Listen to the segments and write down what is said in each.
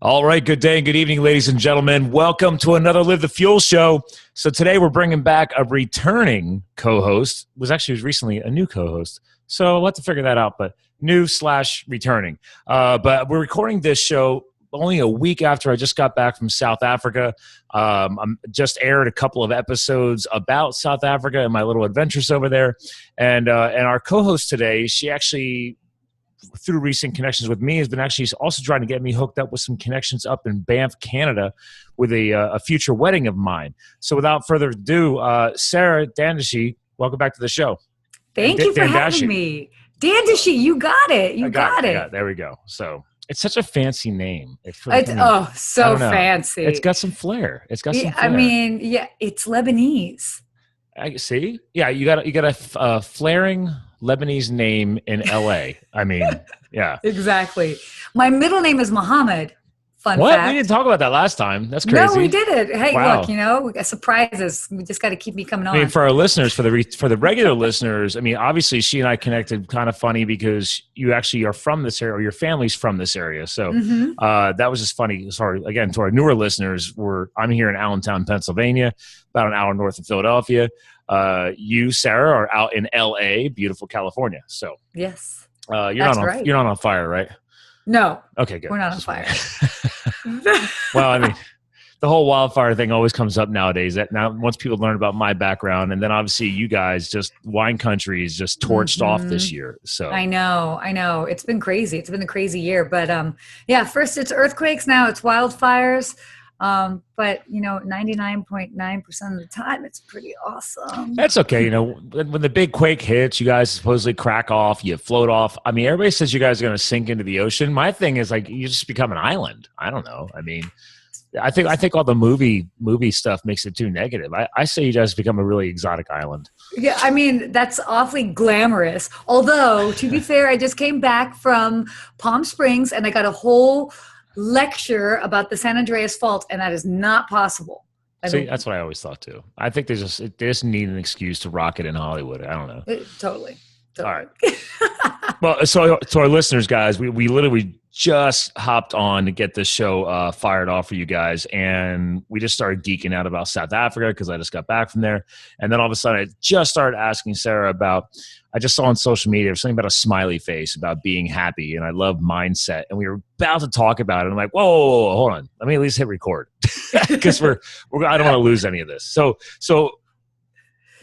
All right, good day and good evening, ladies and gentlemen. Welcome to another Live the Fuel show. So today we're bringing back a returning co-host. Was recently a new co-host. So we'll have to figure that out, but new/returning. But we're recording this show only a week after I just got back from South Africa. I'm just aired a couple of episodes about South Africa and my little adventures over there. And our co-host today, she actually, through recent connections with me, has been actually also trying to get me hooked up with some connections up in Banff, Canada, with a future wedding of mine. So without further ado, Sarah Dandashy, welcome back to the show. Thank you for having me. Dandashy, you got it. You got it. There we go. So it's such a fancy name. So fancy. It's got some flair. It's got some flair. I mean, yeah, it's Lebanese. I see. Yeah, you got a flaring Lebanese name in LA. I mean, yeah. Exactly. My middle name is Mohammed. Fun what? fact. We didn't talk about that last time. That's crazy. No, we did it. Hey, wow. Look, we got surprises. We just got to keep me coming on. I mean, for our listeners, for the regular listeners, I mean, obviously she and I connected kind of funny because you actually are from this area, or your family's from this area. So that was just funny. Sorry, again, to our newer listeners, I'm here in Allentown, Pennsylvania, about an hour north of Philadelphia. You, Sarah, are out in LA, beautiful California. So yes, you're not on fire, right? No. Okay, good. We're not on fire. Well, I mean, the whole wildfire thing always comes up nowadays. That now, once people learn about my background, and then obviously you guys, just wine country is just torched off this year. So I know. It's been crazy. It's been a crazy year. But first it's earthquakes, now it's wildfires. But 99.9% of the time, it's pretty awesome. That's okay. When the big quake hits, you guys supposedly crack off, you float off. I mean, everybody says you guys are going to sink into the ocean. My thing is like, you just become an island. I don't know. I mean, I think all the movie stuff makes it too negative. I say you guys become a really exotic island. Yeah. I mean, that's awfully glamorous. Although, to be fair, I just came back from Palm Springs and I got a whole lecture about the San Andreas Fault, and that is not possible. See, that's what I always thought too. I think they just need an excuse to rock it in Hollywood. I don't know. Totally. All right. Well, so to our listeners, guys, we literally just hopped on to get this show fired off for you guys, and we just started geeking out about South Africa because I just got back from there, and then all of a sudden I just started asking Sarah about. I just saw on social media something about a smiley face, about being happy, and I love mindset. And we were about to talk about it. I'm like, whoa, hold on. Let me at least hit record because I don't want to lose any of this. So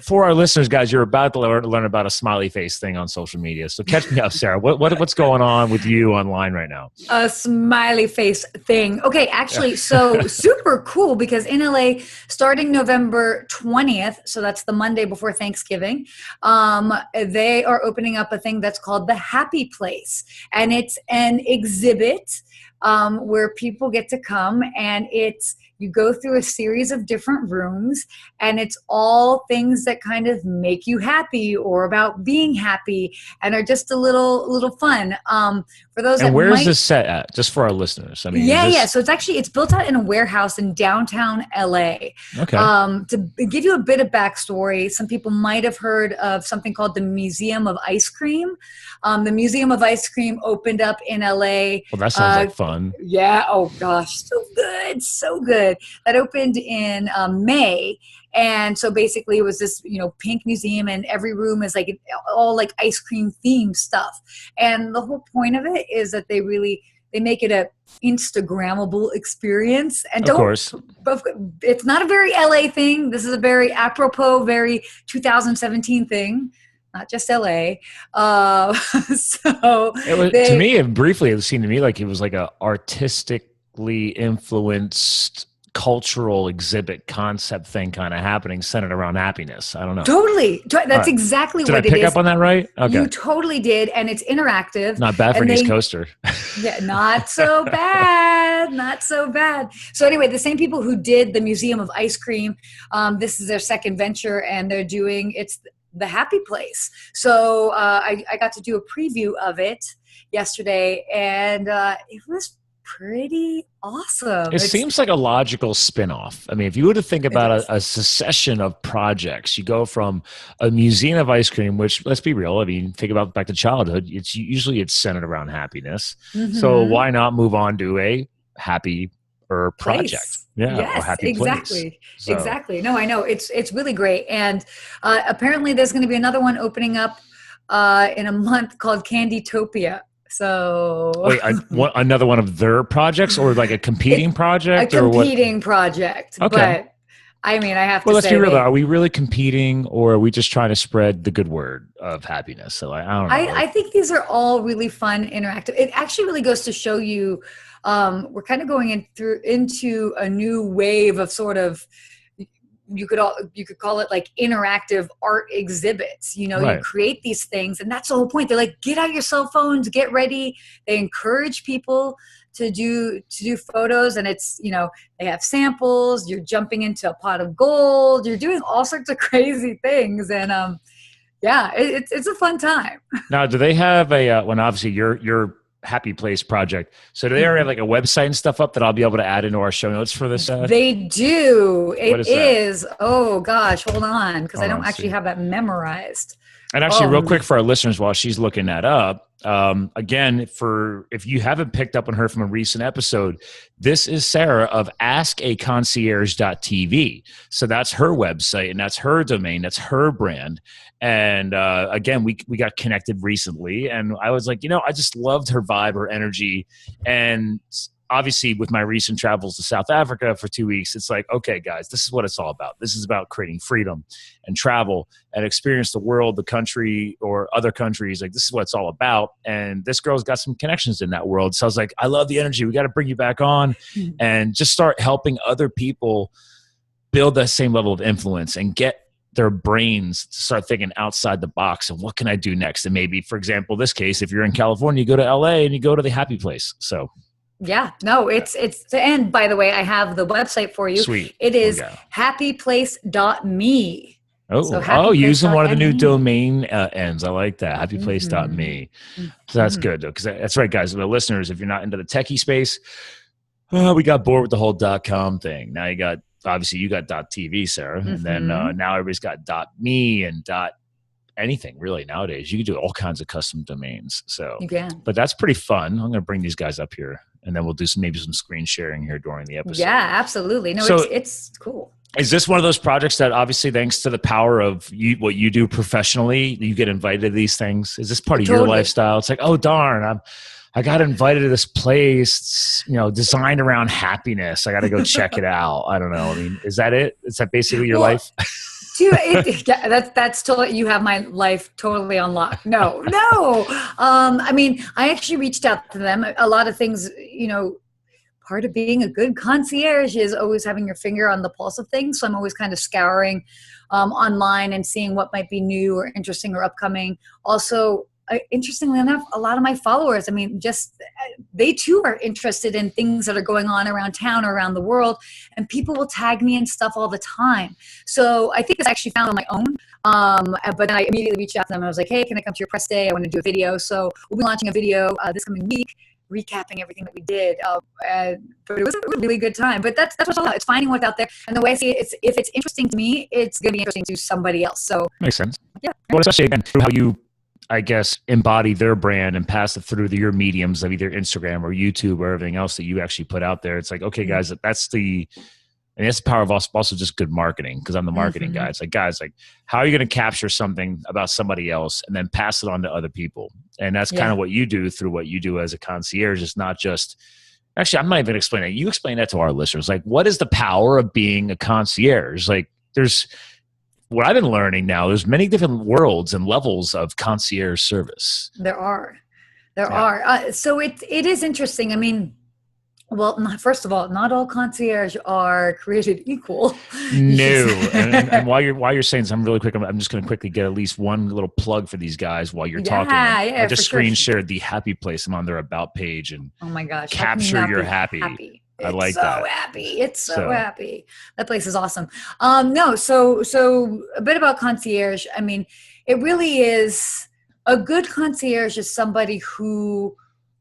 for our listeners, guys, you're about to learn about a smiley face thing on social media. So catch me up, Sarah. What's going on with you online right now? A smiley face thing. Okay, actually, so super cool because in LA, starting November 20th, so that's the Monday before Thanksgiving, they are opening up a thing that's called the Happy Place. And it's an exhibit where people get to come, and you go through a series of different rooms, and it's all things that kind of make you happy or about being happy and are just a little fun. For those and where is this set at? Just for our listeners. I mean, So it's built out in a warehouse in downtown LA. Okay. To give you a bit of backstory, some people might have heard of something called the Museum of Ice Cream. The Museum of Ice Cream opened up in LA. Well, that sounds like fun. Yeah. Oh gosh, so good. That opened in May. And so basically it was this, pink museum, and every room is like all like ice cream themed stuff. And the whole point of it is that they make it a Instagrammable experience. And of course, it's not a very LA thing. This is a very apropos, very 2017 thing. Not just LA. To me, it seemed to me like it was like a artistically influenced cultural exhibit concept thing kind of happening centered around happiness. I don't know. Totally. That's exactly what it is. Did I pick up on that right? Okay. You totally did. And it's interactive. Not bad for an East Coaster. Yeah, not so bad. Not so bad. So anyway, the same people who did the Museum of Ice Cream, this is their second venture, and they're doing, it's the Happy Place. So I got to do a preview of it yesterday, and it was pretty awesome. It seems like a logical spin-off. I mean, if you were to think about a succession of projects, you go from a museum of ice cream, which, let's be real, I mean, think about back to childhood. It's usually centered around happiness. Mm-hmm. So why not move on to a happy or project. Place. Yeah. Yes, Or happy exactly. place. So, Exactly. No, I know it's really great. And apparently there's going to be another one opening up in a month called Candytopia. So wait, another one of their projects or like a competing it's a project or what? competing project, Okay. but I mean, I have Well, to let's be say real though. Are we really competing or are we just trying to spread the good word of happiness? So like, I don't know. I think these are all really fun, interactive. It actually really goes to show you we're kind of going into a new wave of sort of you could call it like interactive art exhibits. You know, you Right. create these things, and that's the whole point. They're like, get out your cell phones, get ready. They encourage people to do photos, and it's, you know, they have samples. You're jumping into a pot of gold. You're doing all sorts of crazy things, and yeah, it's a fun time. Now, do they have a when obviously your happy place project? So do they already have like a website and stuff up that I'll be able to add into our show notes for this? They do. What It is that? is. Oh gosh, hold on, because I Hold don't on, actually see. have that memorized. And actually, real quick for our listeners, while she's looking that up, again, for if you haven't picked up on her from a recent episode, this is Sarah of AskAConcierge.tv. So that's her website and that's her domain, that's her brand. And again, we got connected recently, and I was like, you know, I just loved her vibe, her energy, and obviously with my recent travels to South Africa for 2 weeks, it's like, okay, guys, this is what it's all about. This is about creating freedom and travel and experience the world, the country, or other countries. Like, this is what it's all about. And this girl's got some connections in that world. So I was like, I love the energy. We got to bring you back on and just start helping other people build that same level of influence and get their brains to start thinking outside the box and what can I do next? And maybe, for example, this case, if you're in California, you go to LA and you go to the happy place. So yeah, no, it's and by the way, I have the website for you. sweet. It is Okay. happyplace.me. Oh, So using one of the new happyplace.me. domain ends. I like that. Happyplace.me. So that's good, though, because that's right, guys. The listeners, if you're not into the techie space, we got bored with the whole .com thing. Now you got, obviously, you got .tv, Sarah, and then now everybody's got .me and anything really nowadays. You can do all kinds of custom domains. So, You can. but that's pretty fun. I'm going to bring these guys up here, and then we'll do maybe some screen sharing here during the episode. Yeah, absolutely. No, So- it's cool. Is this one of those projects that obviously, thanks to the power of what you do professionally, you get invited to these things? Is this part of your Totally. lifestyle? It's like, oh, darn, I got invited to this place, you know, designed around happiness. I got to go check it out. I don't know. I mean, is that it? Is that basically your life? That's totally, you have my life totally on lock. No. I mean, I actually reached out to them. A lot of things, you know, part of being a good concierge is always having your finger on the pulse of things. So I'm always kind of scouring online and seeing what might be new or interesting or upcoming. Also, interestingly enough, a lot of my followers, I mean, just they too are interested in things that are going on around town or around the world, and people will tag me and stuff all the time. So I think it's actually found on my own. But then I immediately reached out to them. I was like, hey, can I come to your press day? I want to do a video. So we'll be launching a video this coming week, recapping everything that we did. But it was a really good time. But that's what's all about. It's finding what's out there. And the way I see it, if it's interesting to me, it's going to be interesting to somebody else. So Makes sense. yeah. Well, especially again, through how you, I guess, embody their brand and pass it through your mediums of either Instagram or YouTube or everything else that you actually put out there. It's like, okay, guys, that's the power of also just good marketing, because I'm the marketing guy. It's like, guys, like, how are you going to capture something about somebody else and then pass it on to other people? And that's kind of what you do through what you do as a concierge. It's not just, actually, I'm not even explaining it. You explain that to our listeners. Like, what is the power of being a concierge? Like, there's, what I've been learning now, there's many different worlds and levels of concierge service. There are. So it is interesting. I mean, well, first of all, not all concierge are created equal. No. and while you're saying something really quick, I'm just going to quickly get at least one little plug for these guys while you're talking. I just screen shared the happy place. I'm on their about page, and oh my gosh, capture your happy. I like that. It's so happy. That place is awesome. No, so a bit about concierge. I mean, it really is, a good concierge is somebody who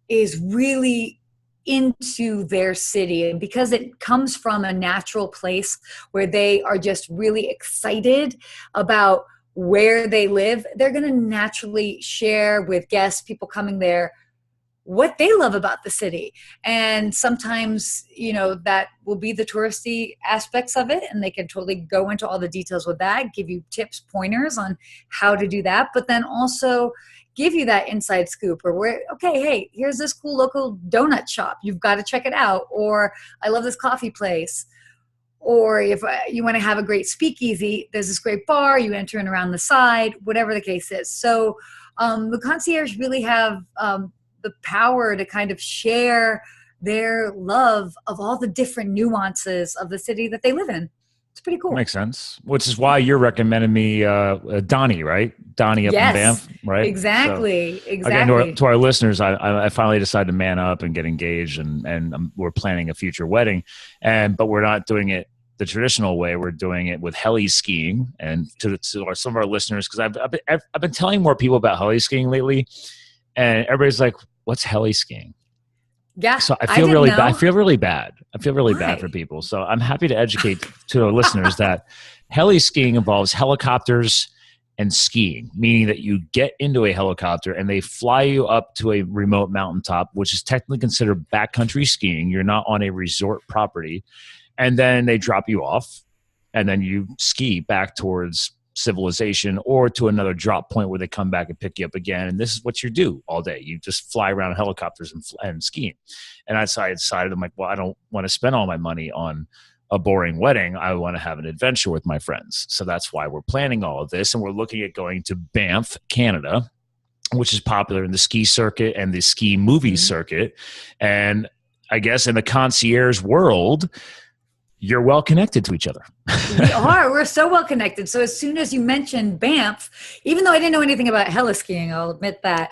is really into their city, and because it comes from a natural place where they are just really excited about where they live, they're going to naturally share with guests, people coming there, what they love about the city. And sometimes, that will be the touristy aspects of it, and they can totally go into all the details with that, give you tips, pointers on how to do that, but then also give you that inside scoop, or okay, hey, here's this cool local donut shop. You've got to check it out. Or I love this coffee place. Or if you want to have a great speakeasy, there's this great bar, you enter in around the side, whatever the case is. So the concierge really have the power to kind of share their love of all the different nuances of the city that they live in. It's pretty cool. Makes sense. Which is why you're recommending me Donnie, right? Donnie up in Banff, right? Exactly. So, again, to our listeners, I finally decided to man up and get engaged, and we're planning a future wedding, but we're not doing it the traditional way. We're doing it with heli skiing. And to some of our listeners, because I've been telling more people about heli skiing lately, and everybody's like, "What's heli skiing?" Yeah. So I feel really bad. I feel really bad for people. So I'm happy to educate to our listeners that heli skiing involves helicopters and skiing, meaning that you get into a helicopter and they fly you up to a remote mountaintop, which is technically considered backcountry skiing. You're not on a resort property. And then they drop you off, and then you ski back towards civilization or to another drop point where they come back and pick you up again. And this is what you do all day. You just fly around helicopters and skiing. And I decided, I'm like, well, I don't want to spend all my money on a boring wedding. I want to have an adventure with my friends. So that's why we're planning all of this. And we're looking at going to Banff, Canada, which is popular in the ski circuit and the ski movie circuit. And I guess in the concierge world, you're well connected to each other. We are. We're so well connected. So as soon as you mentioned Banff, even though I didn't know anything about heli skiing, I'll admit that,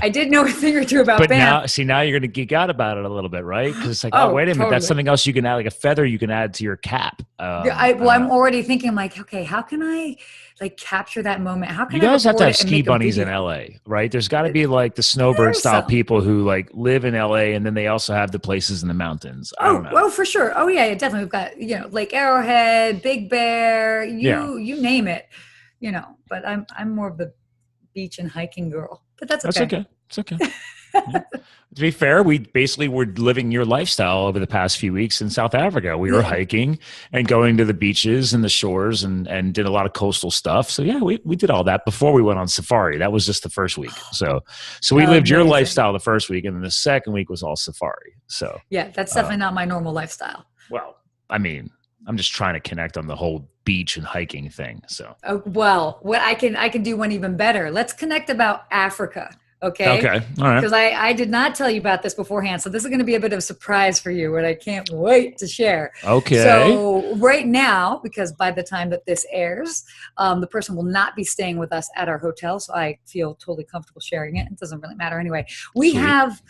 I did know a thing or two about Banff. Now you're going to geek out about it a little bit, right? Because it's like, oh, wait a minute, that's something else you can add, like a feather you can add to your cap. I'm already thinking, I'm like, okay, how can I capture that moment? How can you guys have to have ski bunnies in LA, right? There's got to be like the snowbird style people who like live in LA, and then they also have the places in the mountains. I don't know. Oh, for sure. Oh yeah, definitely. We've got Lake Arrowhead, Big Bear, you name it. But I'm more of the beach and hiking girl. But that's okay. It's okay. Yeah. To be fair, we basically were living your lifestyle over the past few weeks in South Africa. We were hiking and going to the beaches and the shores and did a lot of coastal stuff. So yeah, we did all that before we went on safari. That was just the first week. So we lived your lifestyle the first week, and then the second week was all safari. So yeah, that's definitely not my normal lifestyle. Well, I mean, I'm just trying to connect on the whole beach and hiking thing. So what I can do one even better. Let's connect about Africa. Okay. All right. Because I did not tell you about this beforehand. So this is going to be a bit of a surprise for you, and I can't wait to share. Okay. So right now, because by the time that this airs, the person will not be staying with us at our hotel. So I feel totally comfortable sharing it. It doesn't really matter anyway. We have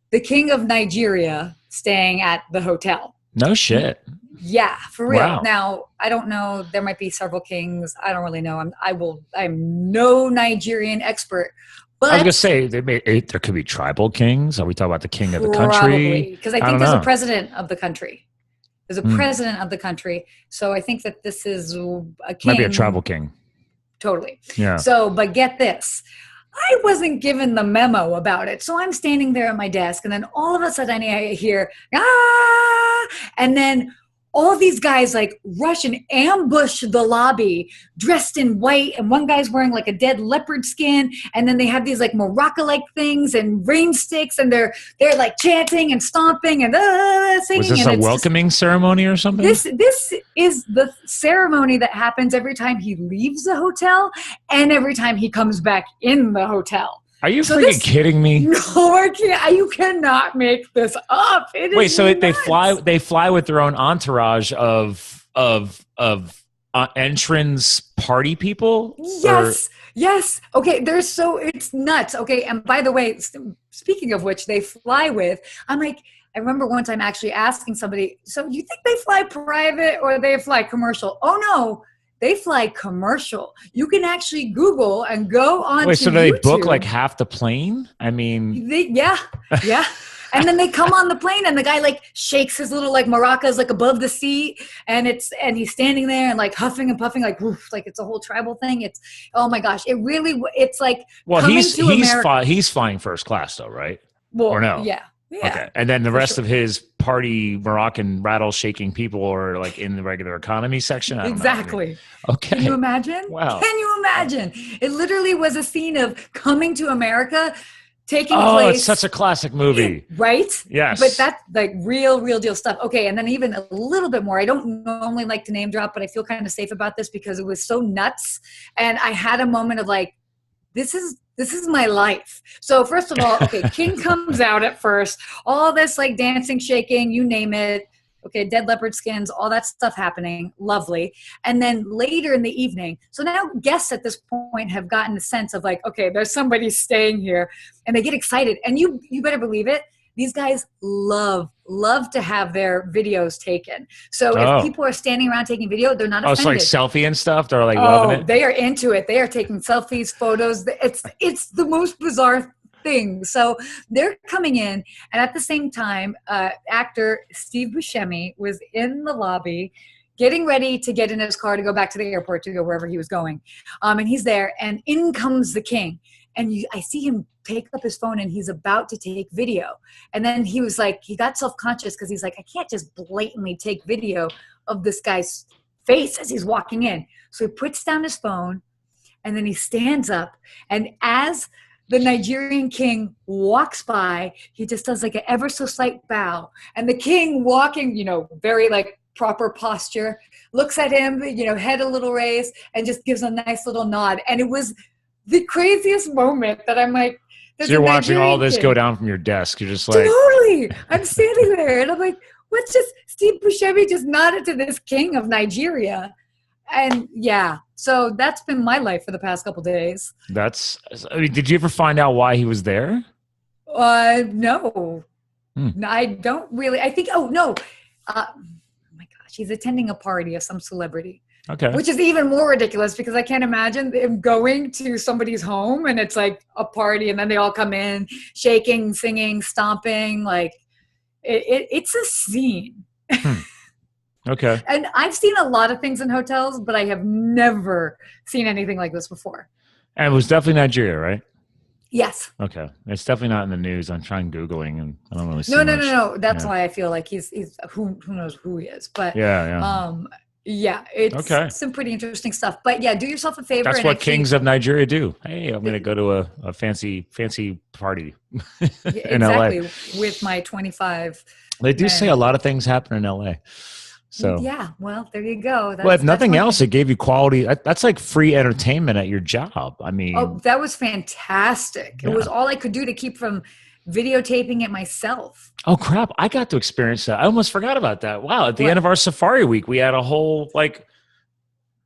the King of Nigeria staying at the hotel. No shit. Yeah, for real. Wow. Now, I don't know. There might be several kings. I don't really know. I'm no Nigerian expert. But I was going to say, there could be tribal kings. Are we talking about the king of the country? Probably, because I think there's a president of the country. There's a president of the country. So I think that this is a king. Might be a tribal king. Totally. Yeah. So, but get this. I wasn't given the memo about it. So I'm standing there at my desk, and then all of a sudden I hear, ah, and then all these guys rush and ambush the lobby dressed in white, and one guy's wearing a dead leopard skin, and then they have these maraca-like things and rain sticks, and they're chanting and stomping and singing. Was this a welcoming ceremony or something? This is the ceremony that happens every time he leaves the hotel and every time he comes back in the hotel. Are you freaking kidding me? No, I can't. You cannot make this up. Wait, so nuts. They fly with their own entourage of entrance party people? Yes. Okay, it's nuts. Okay, and by the way, speaking of which, they fly with. I remember one time actually asking somebody, so you think they fly private or they fly commercial? Oh no. They fly commercial. You can actually Google and go on. Wait, so do YouTube. They book half the plane? I mean, yeah. And then they come on the plane, and the guy shakes his little maracas above the seat, and he's standing there and huffing and puffing it's a whole tribal thing. Oh my gosh, it's well, coming to America. He's flying first class though, right? Well, or no? Yeah. Okay. And then the rest sure. of his party Moroccan rattle shaking people are like in the regular economy section. I don't know. Exactly. Okay. Can you imagine? Wow. Can you imagine? It literally was a scene of coming to America taking Oh, place. it's such a classic movie. Right? Yes. But that's like real deal stuff. Okay. And then even a little bit more. I don't normally like to name drop, but I feel kind of safe about this because it was so nuts. And I had a moment of like, this is my life. So first of all, okay, King comes out at first, all this like dancing, shaking, you name it. Okay, dead leopard skins, all that stuff happening. Lovely. And then later in the evening, so now guests at this point have gotten the sense of like, okay, there's somebody staying here, and they get excited. And you better believe it, these guys love to have their videos taken. So if people are standing around taking video, they're not offended. Oh, it's like selfie and stuff? They're like loving it? They are into it. They are taking selfies, photos. It's the most bizarre thing. So they're coming in, and at the same time, actor Steve Buscemi was in the lobby getting ready to get in his car to go back to the airport to go wherever he was going. And he's there, and in comes the king. And I see him pick up his phone, and he's about to take video. And then he was like, he got self-conscious because he's like, I can't just blatantly take video of this guy's face as he's walking in. So he puts down his phone, and then he stands up. And as the Nigerian king walks by, he just does like an ever so slight bow. And the king walking, very like proper posture, looks at him, head a little raised, and just gives a nice little nod. And it was the craziest moment that I'm like, so you're watching all this go down from your desk. You're just like, totally. I'm standing there and I'm like, what's just Steve Buscemi just nodded to this king of Nigeria. And yeah, so that's been my life for the past couple days. Did you ever find out why he was there? No. I don't really. I think, oh my gosh, he's attending a party of some celebrity. Okay. Which is even more ridiculous because I can't imagine him going to somebody's home and it's like a party and then they all come in shaking, singing, stomping. Like it's a scene. Okay. And I've seen a lot of things in hotels, but I have never seen anything like this before. And it was definitely Nigeria, right? Yes. Okay. It's definitely not in the news. I'm trying Googling and I don't really see No. That's why I feel like he's who knows who he is. But yeah, it's some pretty interesting stuff. But yeah, do yourself a favor. That's what kings of Nigeria do. Hey, I'm going to go to a fancy party in LA. With my 25. They do say a lot of things happen in LA. So yeah, well, there you go. Well, if nothing else, it gave you quality. That's like free entertainment at your job. I mean, that was fantastic. It was all I could do to keep from videotaping it myself. Oh crap, I got to experience that. I almost forgot about that. Wow, at the end of our safari week, we had a whole like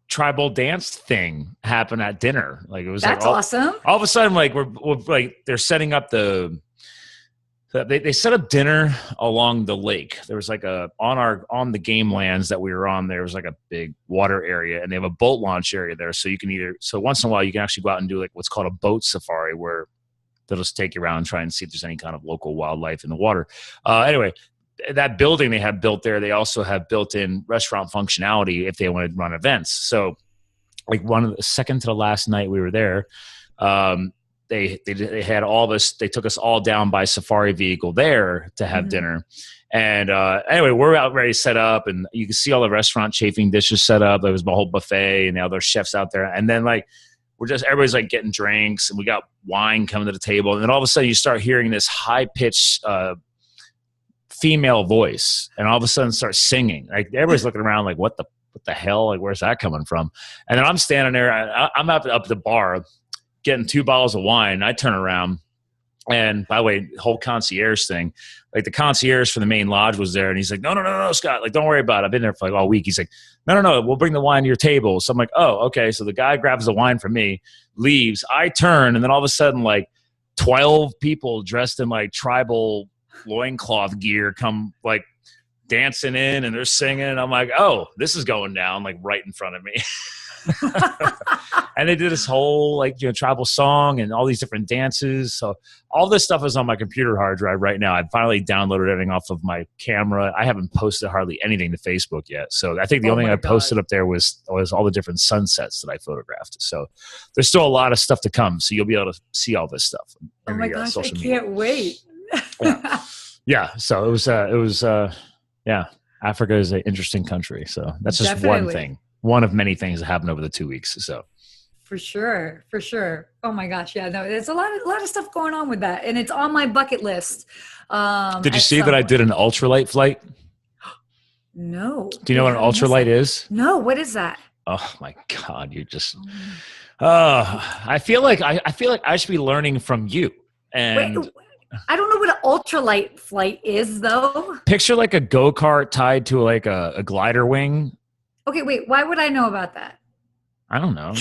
tribal dance thing happen at dinner. Like it was awesome. All of a sudden, like we're like they're setting up they set up dinner along the lake. There was like on the game lands that we were on, there was like a big water area and they have a boat launch area there. So you can so once in a while you can actually go out and do like what's called a boat safari where they'll just take you around and try and see if there's any kind of local wildlife in the water. Anyway, that building they have built there, they also have built-in restaurant functionality if they want to run events. So like second to the last night we were there, they had all this. They took us all down by safari vehicle there to have dinner, and anyway, we're out ready to set up, and you can see all the restaurant chafing dishes set up. There was a whole buffet, and the other chefs out there, and then like everybody's like getting drinks, and we got wine coming to the table, and then all of a sudden you start hearing this high pitched female voice, and all of a sudden starts singing. Like everybody's looking around, like what the hell? Like where's that coming from? And then I'm standing there, I'm up at the bar, getting 2 bottles of wine. I turn around, and by the way, the whole concierge thing, like the concierge for the main lodge was there, and he's like, no, Scott, like don't worry about it. I've been there for like all week. He's like, no, we'll bring the wine to your table. So I'm like, oh, okay. So the guy grabs the wine from me, leaves. I turn, and then all of a sudden, like 12 people dressed in like tribal loincloth gear come like dancing in, and they're singing. And I'm like, oh, this is going down like right in front of me. And they did this whole like tribal song and all these different dances. So all this stuff is on my computer hard drive right now. I finally downloaded everything off of my camera. I haven't posted hardly anything to Facebook yet. So I think the only thing I posted up there was all the different sunsets that I photographed. So there's still a lot of stuff to come. So you'll be able to see all this stuff. Oh my gosh, I can't wait. Yeah. Yeah. So it was, yeah, Africa is an interesting country. So that's just one thing, one of many things that happened over the 2 weeks. So for sure. For sure. Oh my gosh. Yeah, no, there's a lot of stuff going on with that. And it's on my bucket list. Did you see that I did an ultralight flight? No. Do you know what an ultralight is? No. What is that? Oh my God. You're just, I feel like I should be learning from you. And wait, I don't know what an ultralight flight is though. Picture like a go-kart tied to like a glider wing. Okay, wait, why would I know about that? I don't know.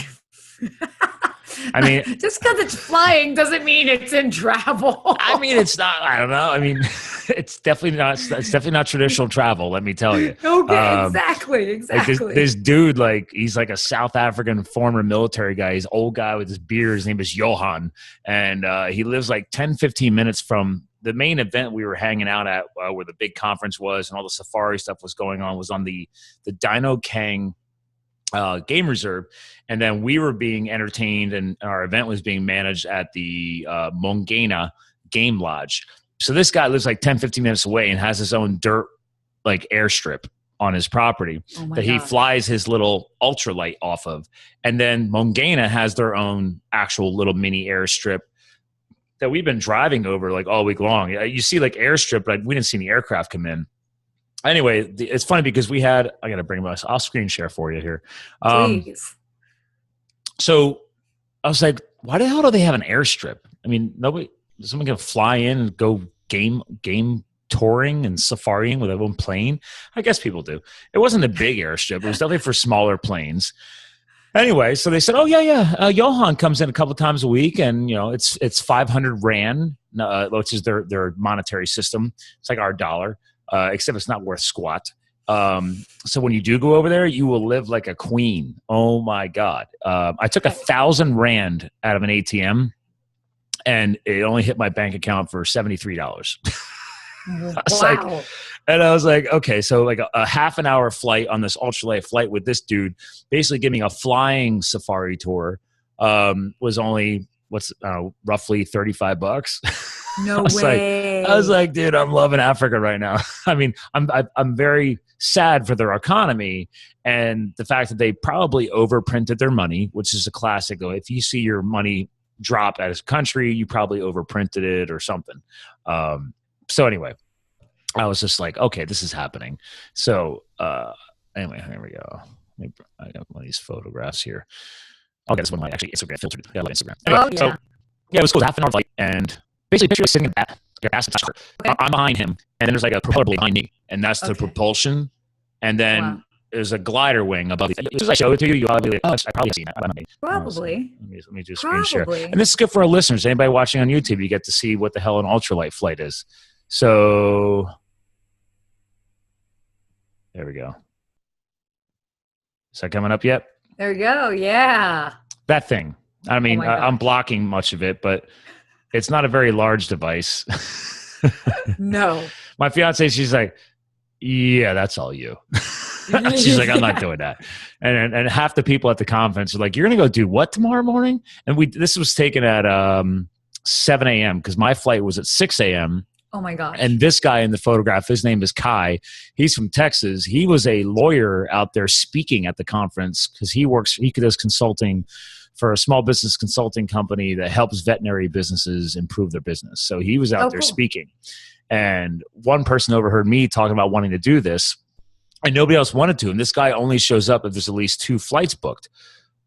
I mean, just because it's flying doesn't mean it's in travel. I mean, it's not, I don't know. I mean, it's definitely not traditional travel. Let me tell you. Okay, exactly. Like this dude, like he's like a South African former military guy. He's an old guy with his beard. His name is Johan. And he lives like 10, 15 minutes from the main event we were hanging out at, where the big conference was and all the safari stuff was going on, was on the Dino Kang game reserve. And then we were being entertained and our event was being managed at the Mongana Game Lodge. So this guy lives like 10, 15 minutes away and has his own dirt like airstrip on his property that he flies his little ultralight off of. And then Mongana has their own actual little mini airstrip that we've been driving over like all week long. You see like airstrip, but we didn't see any aircraft come in. Anyway, it's funny because I got to bring my, I'll screen share for you here. Please. So I was like, why the hell do they have an airstrip? I mean, someone can fly in and go game touring and safaring with their own plane. I guess people do. It wasn't a big airstrip. It was definitely for smaller planes. Anyway, so they said, oh yeah. Johan comes in a couple of times a week and it's 500 Rand, which is their monetary system. It's like our dollar. Except it's not worth squat. So when you do go over there, you will live like a queen. Oh my God. I took 1,000 Rand out of an ATM and it only hit my bank account for $73. Wow. I was like, okay, so like a half an hour flight on this ultralight flight with this dude, basically giving a flying safari tour, was only roughly $35. No way. I was like, dude, I'm loving Africa right now. I mean, I'm very sad for their economy and the fact that they probably overprinted their money, which is a classic. If you see your money drop as a country, you probably overprinted it or something. So anyway, I was just like, okay, this is happening. So anyway, here we go. I got one of these photographs here. Okay, this one might actually Instagram filtered. Yeah, like Instagram. Anyway, So yeah, it was cool. Half an hour flight and basically picture sitting in that. Okay. I'm behind him, and then there's like a propeller blade behind me, and that's the propulsion. And then there's a glider wing above. As soon as I show it to you, you'll probably be like, oh, I probably seen that. Probably. Let me just screen share. And this is good for our listeners. Anybody watching on YouTube, you get to see what the hell an ultralight flight is. So there we go. Is that coming up yet? There we go. Yeah. That thing. I mean, I'm blocking much of it, but it's not a very large device. No. My fiance, she's like, yeah, that's all you. She's like, I'm not doing that. And half the people at the conference are like, you're going to go do what tomorrow morning? And this was taken at 7 a.m. because my flight was at 6 a.m. Oh my gosh. And this guy in the photograph, his name is Kai. He's from Texas. He was a lawyer out there speaking at the conference because he does consulting for a small business consulting company that helps veterinary businesses improve their business. So he was out there speaking. And one person overheard me talking about wanting to do this, and nobody else wanted to. And this guy only shows up if there's at least 2 flights booked.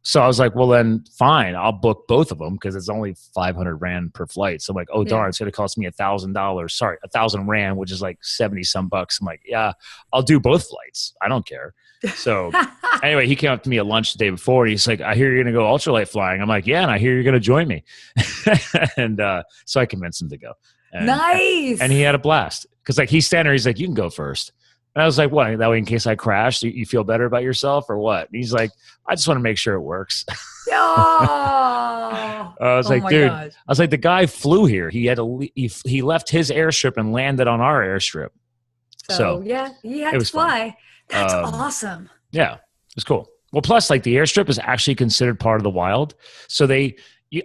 So I was like, well, then fine, I'll book both of them because it's only 500 Rand per flight. So I'm like, darn, it's going to cost me $1,000. Sorry, 1,000 Rand, which is like 70 some bucks. I'm like, yeah, I'll do both flights. I don't care. So anyway, he came up to me at lunch the day before. And he's like, I hear you're going to go ultralight flying. I'm like, yeah, and I hear you're going to join me. And so I convinced him to go. And, nice. And he had a blast because like he's standing there. He's like, you can go first. And I was like, what? That way, in case I crash, you feel better about yourself or what? And he's like, I just want to make sure it works. Oh, I was like, dude, gosh. I was like, the guy flew here. He had he left his airstrip and landed on our airstrip. So yeah, he had to fly. Fun. That's awesome. Yeah, it was cool. Well, plus like the airstrip is actually considered part of the wild. So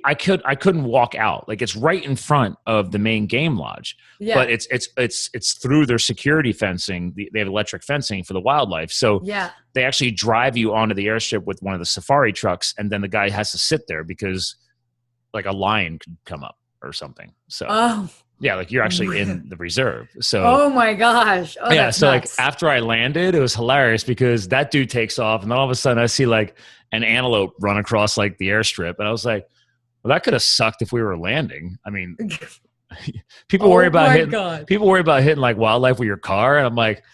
I couldn't walk out. Like it's right in front of the main game lodge, but it's through their security fencing. They have electric fencing for the wildlife. So they actually drive you onto the airstrip with one of the safari trucks. And then the guy has to sit there because like a lion could come up or something. So yeah, like you're actually in the reserve. So oh my gosh. Oh, yeah. So nuts. like after I landed, it was hilarious because that dude takes off and then all of a sudden I see like an antelope run across like the airstrip. And I was like, well, that could have sucked if we were landing. I mean, people worry about hitting like wildlife with your car. And I'm like,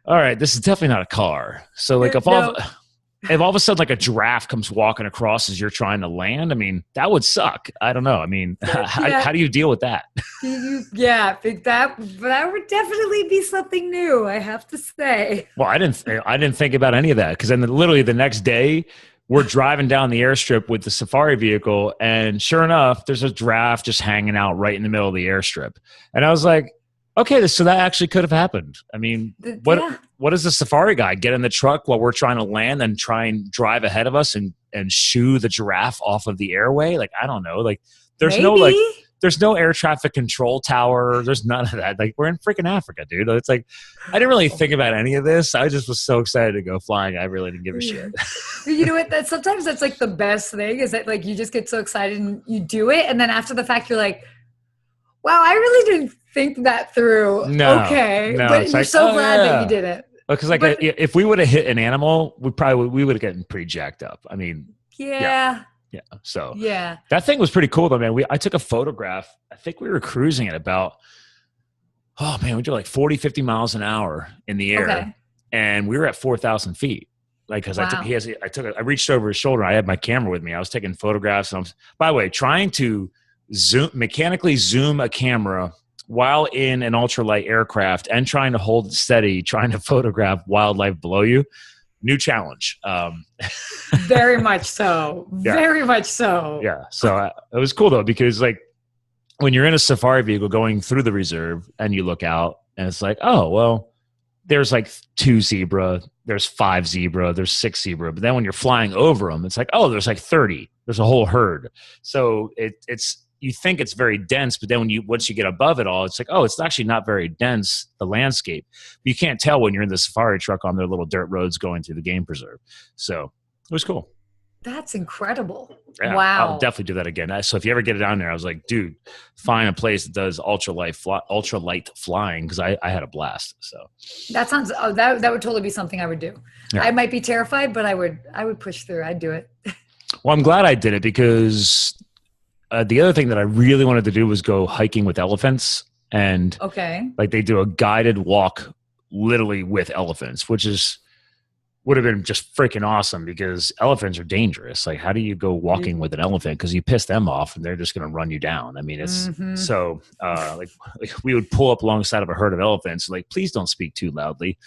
all right, this is definitely not a car. So like if all of a sudden like a giraffe comes walking across as you're trying to land, I mean, that would suck. I don't know. I mean, how do you deal with that? Yeah, that would definitely be something new, I have to say. Well, I didn't think about any of that because then literally the next day we're driving down the airstrip with the safari vehicle, and sure enough, there's a giraffe just hanging out right in the middle of the airstrip. And I was like, okay, so that actually could have happened. I mean, what does the safari guy get in the truck while we're trying to land and try and drive ahead of us and shoo the giraffe off of the airway? Like, I don't know. Like, there's no air traffic control tower. There's none of that. Like, we're in freaking Africa, dude. It's like, I didn't really think about any of this. I just was so excited to go flying. I really didn't give a shit. You know what? Sometimes that's like the best thing is that like you just get so excited and you do it. And then after the fact, you're like, wow, I really didn't think that through. No, okay. No, but you're so glad that you did it. Because like if we would have hit an animal, we would have gotten pretty jacked up. I mean, yeah. So that thing was pretty cool though, man. I took a photograph. I think we were cruising at about, we did like 40, 50 miles an hour in the air, and we were at 4,000 feet. Like, cause I reached over his shoulder. I had my camera with me. I was taking photographs. And by the way, trying to mechanically zoom a camera while in an ultralight aircraft and trying to hold it steady, trying to photograph wildlife below you. New challenge. Very much so. Very much so. Yeah. So it was cool though, because like when you're in a safari vehicle going through the reserve and you look out and it's like, oh, well, there's like 2 zebra, there's 5 zebra, there's 6 zebra. But then when you're flying over them, it's like, oh, there's like 30, there's a whole herd. So it's, you think it's very dense, but then once you get above it all, it's like, oh, it's actually not very dense, the landscape. But you can't tell when you're in the safari truck on their little dirt roads going through the game preserve. So it was cool. That's incredible. Yeah, wow. I'll definitely do that again. So if you ever get it down there, I was like, dude, find a place that does ultralight flying, because I had a blast. So that sounds that would totally be something I would do. Yeah. I might be terrified, but I would push through. I'd do it. Well, I'm glad I did it because the other thing that I really wanted to do was go hiking with elephants, and like they do a guided walk literally with elephants, which would have been just freaking awesome because elephants are dangerous. Like, how do you go walking with an elephant? Because you piss them off and they're just going to run you down. I mean, it's so like we would pull up alongside of a herd of elephants. Like, please don't speak too loudly.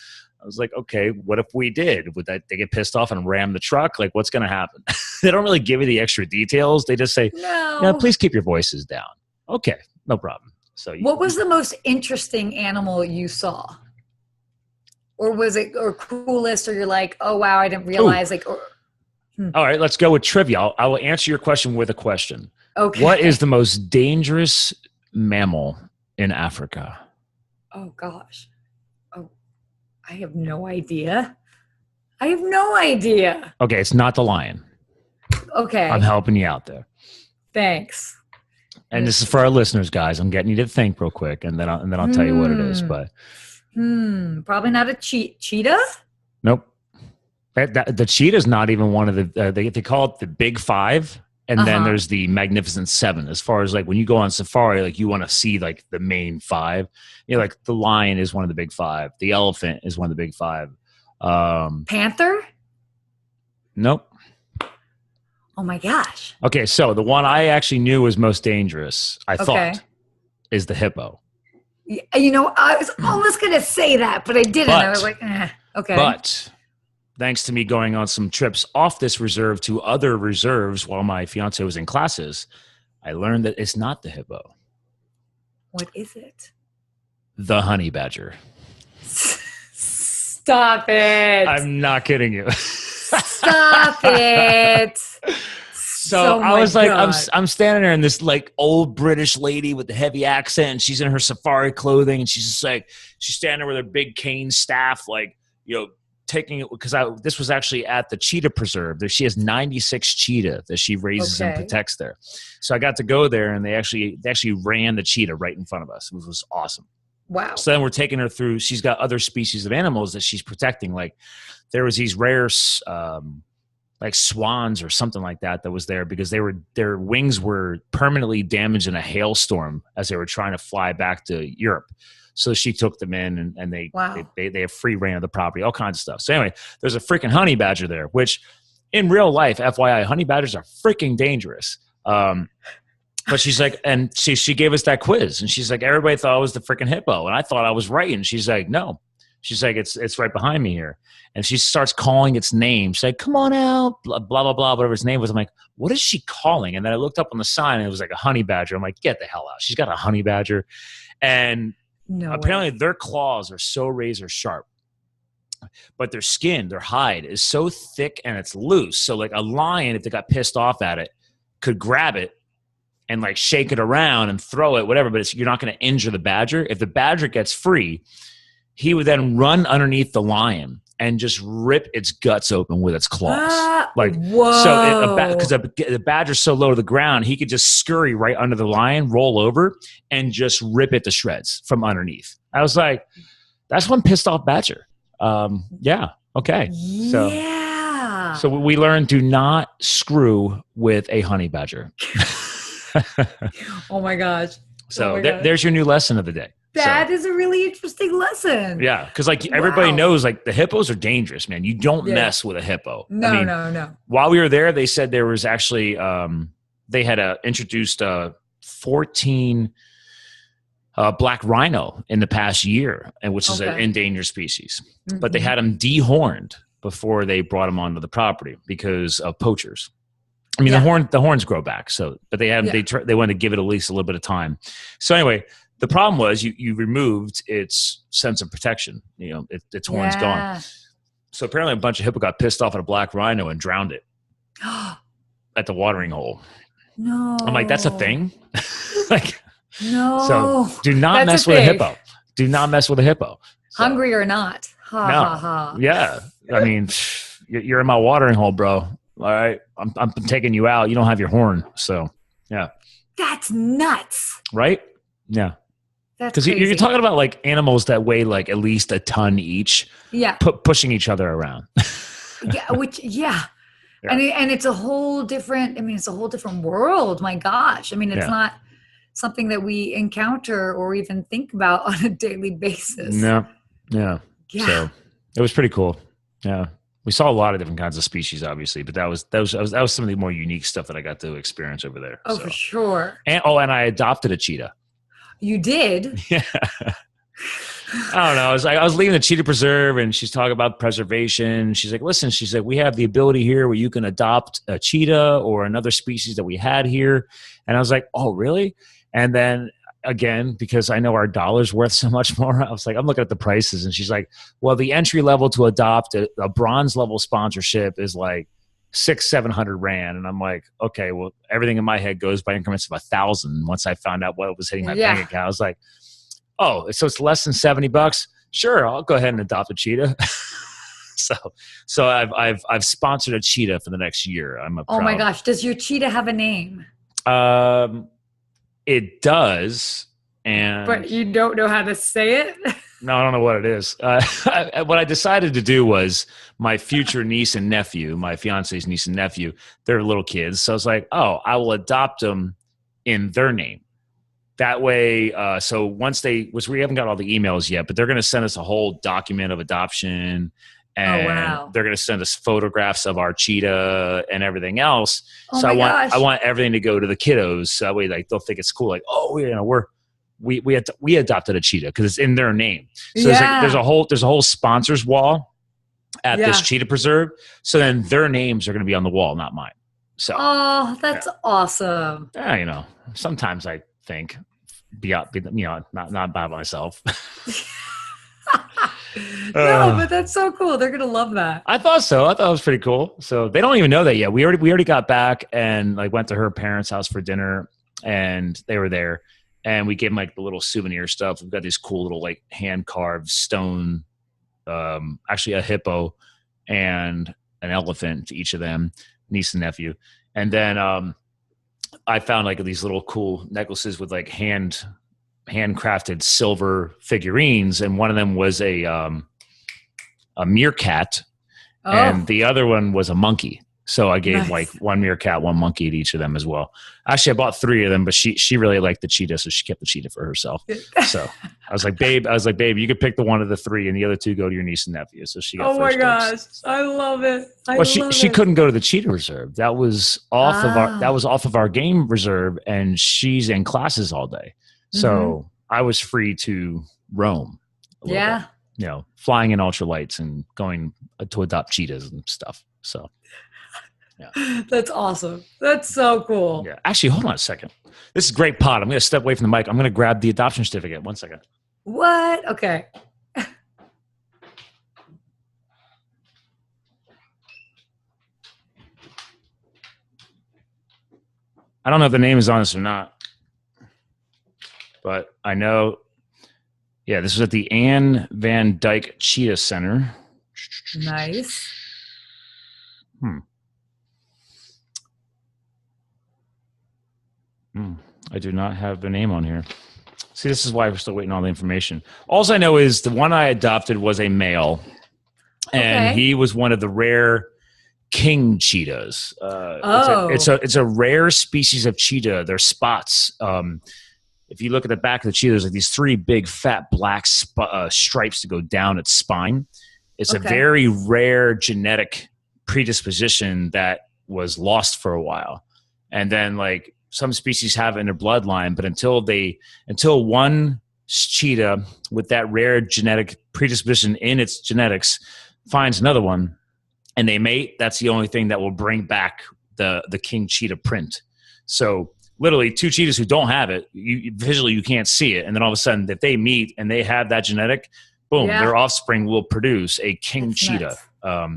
I was like, okay, what if we did? Would they get pissed off and ram the truck? Like, what's going to happen? They don't really give you the extra details. They just say, no, please keep your voices down. Okay, no problem. So, what was the most interesting animal you saw? Or was it coolest, or you're like, oh, wow, I didn't realize. All right, let's go with trivia. I will answer your question with a question. Okay. What is the most dangerous mammal in Africa? Oh, gosh. I have no idea. Okay, it's not the lion. Okay. I'm helping you out there. Thanks. And this is for our listeners, guys. I'm getting you to think real quick, and then I'll tell you what it is. But probably not a cheetah. Nope. The cheetah is not even one of the. They call it the Big Five, and then there's the Magnificent Seven. As far as like when you go on safari, like you want to see like the main 5. You know, like the lion is one of the Big 5. The elephant is one of the Big 5. Panther? Nope. Oh my gosh. Okay, so the one I actually knew was most dangerous, I thought, is the hippo. You know, I was almost going to say that, but I didn't. I was like, okay. But thanks to me going on some trips off this reserve to other reserves while my fiance was in classes, I learned that it's not the hippo. What is it? The honey badger. Stop it. I'm not kidding you. Stop it. So I was like, I'm standing there, and this like old British lady with the heavy accent, and she's in her safari clothing, and she's just like, she's standing there with her big cane staff, like, taking it, because this was actually at the cheetah preserve. There, she has 96 cheetah that she raises and protects there. So I got to go there, and they actually ran the cheetah right in front of us. It was awesome. Wow. So then we're taking her through. She's got other species of animals that she's protecting. Like there was these rare, like swans or something like that was there because their wings were permanently damaged in a hailstorm as they were trying to fly back to Europe. So she took them in, and they have free reign of the property, all kinds of stuff. So anyway, there's a freaking honey badger there, which in real life, FYI, honey badgers are freaking dangerous. But she's like, and she gave us that quiz, and she's like, everybody thought it was the freaking hippo, and I thought I was right, and she's like, no. She's like, it's right behind me here. And she starts calling its name. She's like, come on out, blah, blah, blah, whatever its name was. I'm like, what is she calling? And then I looked up on the sign, and it was like a honey badger. I'm like, get the hell out. She's got a honey badger. And apparently their claws are so razor sharp. But their skin, their hide is so thick and it's loose. So like a lion, if they got pissed off at it, could grab it and like shake it around and throw it, whatever, but you're not going to injure the badger. If the badger gets free, he would then run underneath the lion and just rip its guts open with its claws. Whoa. So because the badger's so low to the ground, he could just scurry right under the lion, roll over, and just rip it to shreds from underneath. I was like, that's one pissed off badger. Yeah. Okay. So we learned, do not screw with a honey badger. Oh my gosh. So there's your new lesson of the day. That is a really interesting lesson. Yeah, because like everybody knows, like the hippos are dangerous, man. You don't mess with a hippo. No. While we were there, they said there was actually they had introduced 14 black rhino in the past year, and which is an endangered species. Mm-hmm. But they had them dehorned before they brought them onto the property because of poachers. I mean, the horns grow back. But they had they wanted to give it at least a little bit of time. So anyway. The problem was you removed its sense of protection. Its horn's gone. So apparently a bunch of hippo got pissed off at a black rhino and drowned it at the watering hole. No. I'm like, that's a thing? No. So do not mess with a hippo. Do not mess with a hippo. So, hungry or not. Ha. Yeah. I mean, you're in my watering hole, bro. All right. I'm taking you out. You don't have your horn. So, yeah. That's nuts. Right? Yeah. Because you're talking about like animals that weigh like at least a ton each, pushing each other around. And it's a whole different. I mean, it's a whole different world. My gosh, I mean, it's not something that we encounter or even think about on a daily basis. No, yeah. So it was pretty cool. Yeah, we saw a lot of different kinds of species, obviously, but that was some of the more unique stuff that I got to experience over there. Oh, for sure. And I adopted a cheetah. You did? Yeah. I don't know. I was leaving the cheetah preserve, and she's talking about preservation. She's like, listen, she said, we have the ability here where you can adopt a cheetah or another species that we had here. And I was like, oh, really? And then again, because I know our dollar's worth so much more, I was like, I'm looking at the prices. And she's like, well, the entry level to adopt a bronze level sponsorship is like 600-700 rand. And I'm like, okay, well, everything in my head goes by increments of 1,000. Once I found out what was hitting my bank account, I was like, oh, so it's less than $70. Sure, I'll go ahead and adopt a cheetah. so I've sponsored a cheetah for the next year. Oh my gosh, does your cheetah have a name? It does, but you don't know how to say it. No, I don't know what it is. What I decided to do was my future niece and nephew, my fiance's niece and nephew, they're little kids. So I was like, oh, I will adopt them in their name. That way, so once we haven't got all the emails yet, but they're going to send us a whole document of adoption. And they're going to send us photographs of our cheetah and everything else. Oh so I want everything to go to the kiddos. So that way, like, they'll think it's cool. Like, oh, we adopted a cheetah because it's in their name. So there's a whole sponsors wall at this cheetah preserve. So then their names are going to be on the wall, not mine. So that's awesome. Yeah, sometimes I think not by myself. No, but that's so cool. They're gonna love that. I thought so. I thought it was pretty cool. So they don't even know that yet. We already got back and like went to her parents' house for dinner, and they were there, and we gave them like the little souvenir stuff. We've got these cool little like hand carved stone, actually a hippo and an elephant to each of them, niece and nephew, and then I found like these little cool necklaces with like handcrafted silver figurines, and one of them was a meerkat, and the other one was a monkey. So I gave like one meerkat, one monkey to each of them as well. Actually, I bought 3 of them, but she really liked the cheetah, so she kept the cheetah for herself. So I was like, babe, you could pick the one of the 3, and the other 2 go to your niece and nephew. So she got first gosh, place. I love it. She couldn't go to the cheetah reserve. That was off of our game reserve, and she's in classes all day. So I was free to roam. Yeah. Bit, you know, flying in ultralights and going to adopt cheetahs and stuff. So. Yeah. That's awesome. That's so cool. Yeah. Actually, hold on a second. This is great pod. I'm going to step away from the mic. I'm going to grab the adoption certificate. 1 second. What? Okay. I don't know if the name is on this or not, but I know. Yeah, this was at the Anne Van Dyke Cheetah Center. Nice. I do not have the name on here. See, this is why we're still waiting on all the information. All I know is the one I adopted was a male, and he was one of the rare king cheetahs. It's a rare species of cheetah. They're spots. If you look at the back of the cheetah, there's like these 3 big fat black stripes that go down its spine. It's a very rare genetic predisposition that was lost for a while, and then like some species have it in their bloodline, but until one cheetah with that rare genetic predisposition in its genetics finds another one and they mate, that's the only thing that will bring back the king cheetah print. So literally 2 cheetahs who don't have it, visually you can't see it, and then all of a sudden if they meet and they have that genetic, boom, their offspring will produce a king cheetah. I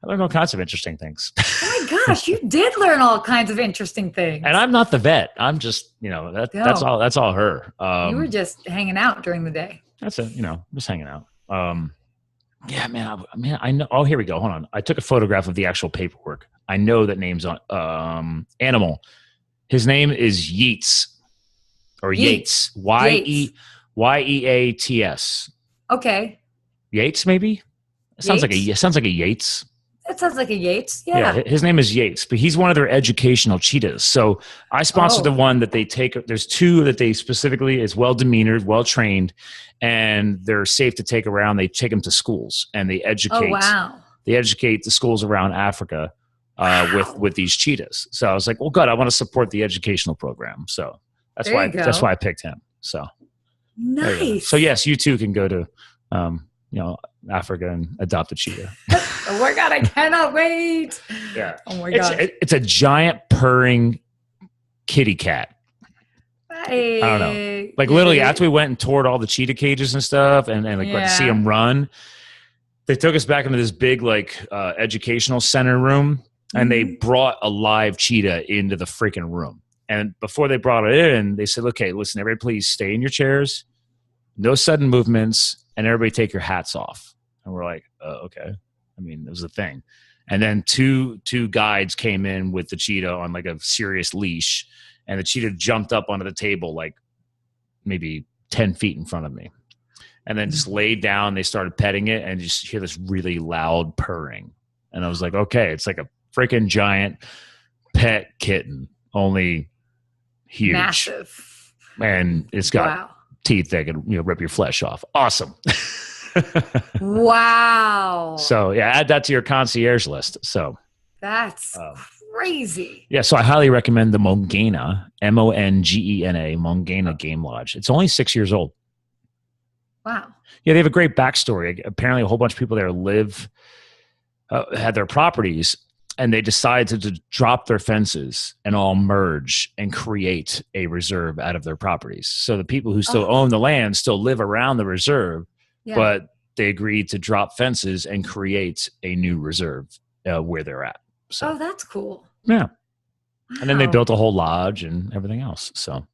learned all kinds of interesting things. Oh my gosh, you did learn all kinds of interesting things. And I'm not the vet. I'm just, that's all her. You were just hanging out during the day. That's it, just hanging out. Yeah, man, I know. Oh, here we go. Hold on. I took a photograph of the actual paperwork. I know that name's on animal. His name is Yeats or Yates. Yeats. Okay. Yates, maybe? Sounds like a Yates. That sounds like a Yates. Yeah. His name is Yates, but he's one of their educational cheetahs. So I sponsored the one that they take. There's 2 that they specifically is well demeanored, well trained, and they're safe to take around. They take them to schools and they educate. Oh, wow. They educate the schools around Africa with these cheetahs. So I was like, well, good. I want to support the educational program. So that's why I picked him. So nice. So yes, you too can go to Africa and adopt a cheetah. Oh my God, I cannot wait. Yeah. Oh my God. It's a giant purring kitty cat. Hey. I don't know. Like literally after we went and toured all the cheetah cages and stuff and got to see them run, they took us back into this big educational center room and they brought a live cheetah into the freaking room. And before they brought it in, they said, okay, listen, everybody please stay in your chairs. No sudden movements. And everybody take your hats off. And we're like, okay. I mean, it was a thing. And then two guides came in with the cheetah on like a serious leash. And the cheetah jumped up onto the table like maybe 10 feet in front of me. And then just laid down. They started petting it and just hear this really loud purring. And I was like, okay, it's like a freaking giant pet kitten, only huge. Massive. And it's got teeth that can rip your flesh off. Awesome. Wow. So add that to your concierge list. So that's crazy. Yeah, so I highly recommend the Mongena, Mongena, Mongena Game Lodge. It's only 6 years old. Wow. Yeah, they have a great backstory. Apparently a whole bunch of people there had their properties, and they decided to drop their fences and all merge and create a reserve out of their properties. So the people who still own the land still live around the reserve, but they agreed to drop fences and create a new reserve where they're at. So, Oh, that's cool. Yeah. Wow. And then they built a whole lodge and everything else. So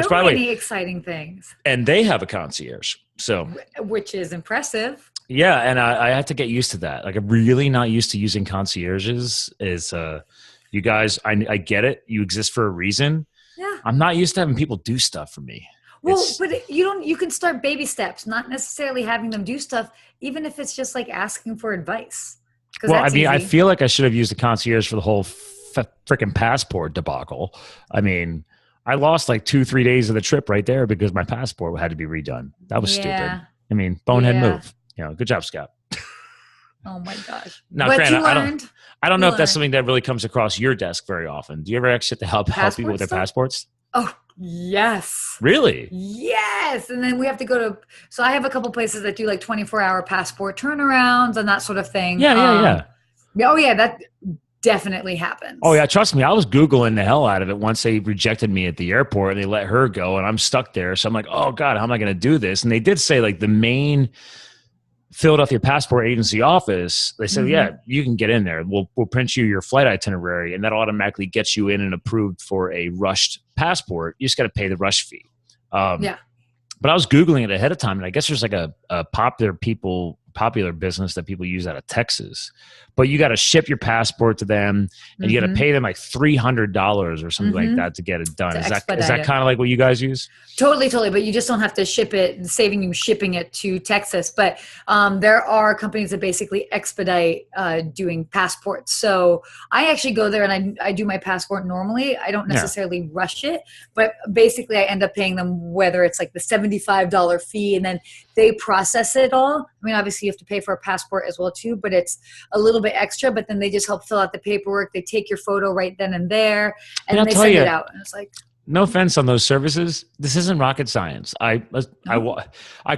many exciting things. And they have a concierge. So, which is impressive. Yeah. And I had to get used to that. Like, I'm really not used to using concierges. You guys, I get it. You exist for a reason. Yeah. I'm not used to having people do stuff for me. Well, but you can start baby steps, not necessarily having them do stuff, even if it's just like asking for advice. Well, I mean, I feel like I should have used the concierge for the whole freaking passport debacle. I mean, I lost like 2-3 days of the trip right there because my passport had to be redone. That was stupid. I mean, bonehead move. Good job, Scott. Oh my gosh. Now, granted, I don't know if that's something that really comes across your desk very often. Do you ever actually have to help people with their passports? Oh, yes. Really? Yes. And then we have to go so I have a couple places that do like 24-hour passport turnarounds and that sort of thing. Yeah. Oh, yeah. That definitely happens. Oh, yeah. Trust me. I was Googling the hell out of it once they rejected me at the airport and they let her go and I'm stuck there. So I'm like, oh, God, how am I going to do this? And they did say like the main Philadelphia passport agency office, they said, yeah, you can get in there. We'll print you your flight itinerary and that automatically gets you in and approved for a rushed passport. You just got to pay the rush fee. But I was Googling it ahead of time and I guess there's like a popular business that people use out of Texas, but you got to ship your passport to them and you got to pay them like $300 or something like that to get it done. Is that kind of like what you guys use? Totally. But you just don't have to ship it, saving you shipping it to Texas. But there are companies that basically expedite doing passports. So I actually go there and I do my passport normally. I don't necessarily rush it, but basically I end up paying them whether it's like the $75 fee and then they process it all. I mean, obviously you have to pay for a passport as well too, but it's a little bit extra, but then they just help fill out the paperwork. They take your photo right then and there and then they send it out. And it's like, no offense on those services. This isn't rocket science. I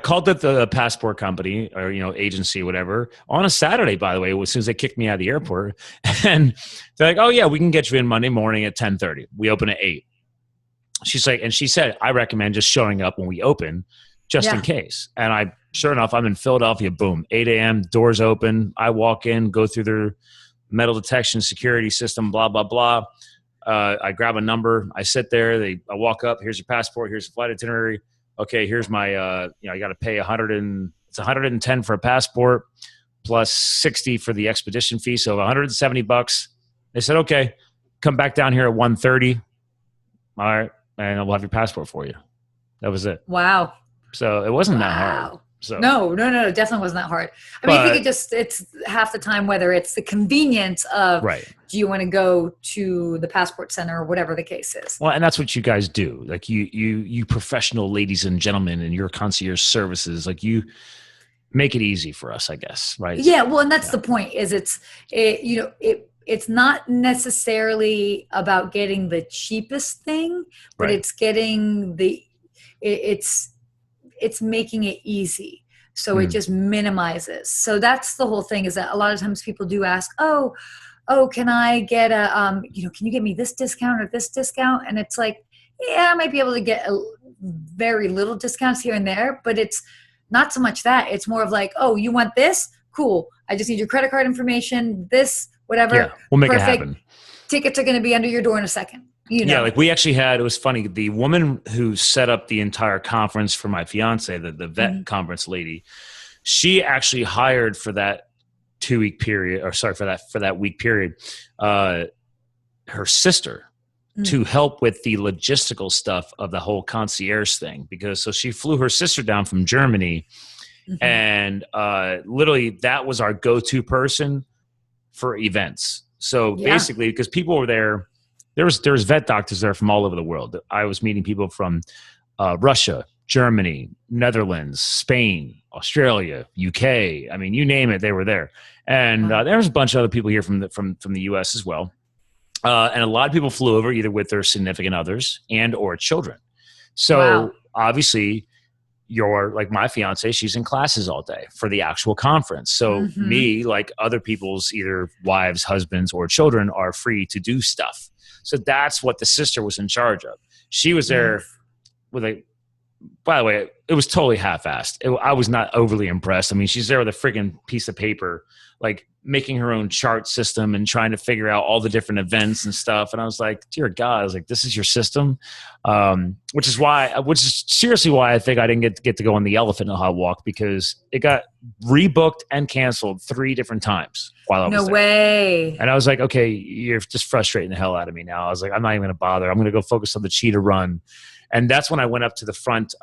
called it the passport company or, agency, whatever, on a Saturday, by the way, as soon as they kicked me out of the airport. And they're like, oh yeah, we can get you in Monday morning at 10:30. We open at 8. She said, I recommend just showing up when we open just in case. And sure enough, I'm in Philadelphia, boom, 8 a.m., doors open. I walk in, go through their metal detection security system, blah, blah, blah. I grab a number. I sit there. I walk up. Here's your passport. Here's the flight itinerary. Okay, here's my, you got to pay it's $110 for a passport plus $60 for the expedition fee. So $170. They said, okay, come back down here at 1:30. All right. And we'll have your passport for you. That was it. Wow. So it wasn't that hard. So No, it definitely wasn't that hard. I mean, I think it's half the time, whether it's the convenience of, do you want to go to the passport center or whatever the case is? Well, and that's what you guys do. Like you professional ladies and gentlemen in your concierge services, like you make it easy for us, I guess. Right. Yeah. Well, and that's the point is it's not necessarily about getting the cheapest thing, but it's getting it's making it easy. So it just minimizes. So that's the whole thing is that a lot of times people do ask, oh, can I get can you get me this discount or this discount? And it's like, yeah, I might be able to get very little discounts here and there, but it's not so much that. It's more of like, oh, you want this? Cool. I just need your credit card information, this, whatever. Yeah, we'll make it happen. Tickets are going to be under your door in a second. Yeah, like we actually it was funny. The woman who set up the entire conference for my fiance, the vet conference lady, she actually hired for that 2-week period, or sorry, for that week period, her sister to help with the logistical stuff of the whole concierge thing. So she flew her sister down from Germany and literally that was our go-to person for events. So basically, because people were there, there was vet doctors there from all over the world. I was meeting people from Russia, Germany, Netherlands, Spain, Australia, UK. I mean, you name it, they were there. And there was a bunch of other people here from the US as well. And a lot of people flew over either with their significant others and or children. So obviously like my fiance, she's in classes all day for the actual conference. So me, like other people's either wives, husbands, or children are free to do stuff. So that's what the sister was in charge of. She was there with by the way, it was totally half-assed. I was not overly impressed. I mean, she's there with a friggin' piece of paper, like making her own chart system and trying to figure out all the different events and stuff. And I was like, dear God, I was like, this is your system? Which is seriously why I think I didn't get to go on the Elephant in the Hot Walk, because it got rebooked and canceled 3 different times while I was there. No way. And I was like, okay, you're just frustrating the hell out of me now. I was like, I'm not even going to bother. I'm going to go focus on the cheetah run. And that's when I went up to the front,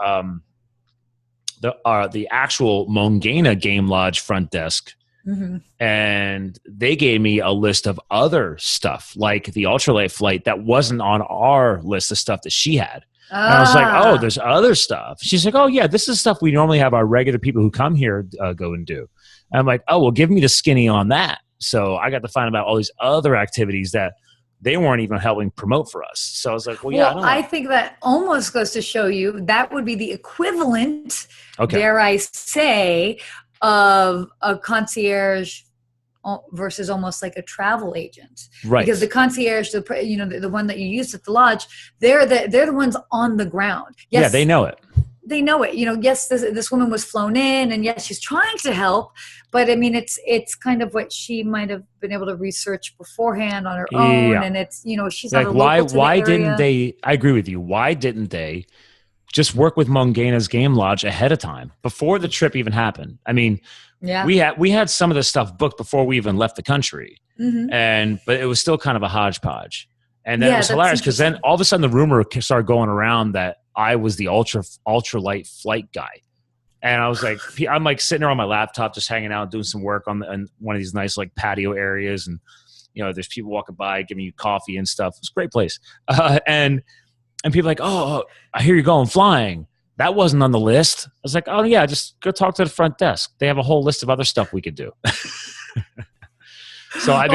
the actual Mongana Game Lodge front desk. Mm-hmm. And they gave me a list of other stuff, like the ultralight flight that wasn't on our list of stuff that she had. And I was like, oh, there's other stuff. She's like, oh, yeah, this is stuff we normally have our regular people who come here go and do. And I'm like, oh, well, give me the skinny on that. So I got to find out all these other activities that they weren't even helping promote for us. So I was like, well, yeah, I think that almost goes to show you that would be the equivalent, dare I say, of a concierge versus almost like a travel agent, right? Because the concierge, the one that you use at the lodge, they're the ones on the ground. Yes, yeah, they know it. They know it. Yes, this woman was flown in, and yes, she's trying to help, but I mean, it's kind of what she might have been able to research beforehand on her own, and it's she's like, not a local to the why area. Didn't they? I agree with you. Why didn't they just work with Mongana's Game Lodge ahead of time before the trip even happened? I mean, yeah, we had some of this stuff booked before we even left the country, but it was still kind of a hodgepodge. And then it was hilarious because then all of a sudden the rumor started going around that I was the ultralight flight guy. And I was like, I'm like sitting there on my laptop, just hanging out, doing some work on one of these nice like patio areas. And, there's people walking by, giving you coffee and stuff. It's a great place. And people are like, oh, I hear you're going flying. That wasn't on the list. I was like, oh yeah, just go talk to the front desk. They have a whole list of other stuff we could do. So I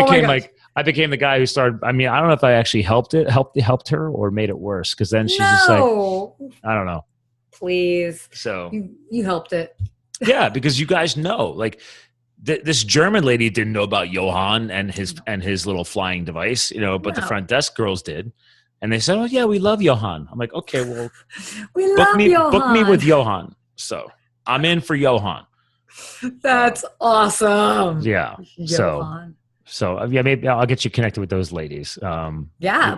became the guy who started. I mean, I don't know if I actually helped her or made it worse, because then she's just like, I don't know. Please. So you helped it. Yeah, because you guys know, like this German lady didn't know about Johann and his little flying device, but the front desk girls did. And they said, oh yeah, we love Johann. I'm like, okay, well, book me with Johann. So I'm in for Johann. That's awesome. Yeah. Johann. So yeah, maybe I'll get you connected with those ladies.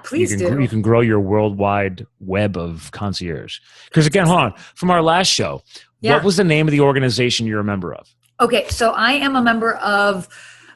Please do. You can grow your worldwide web of concierge. Because again, hold on. From our last show, what was the name of the organization you're a member of? Okay, so I am a member of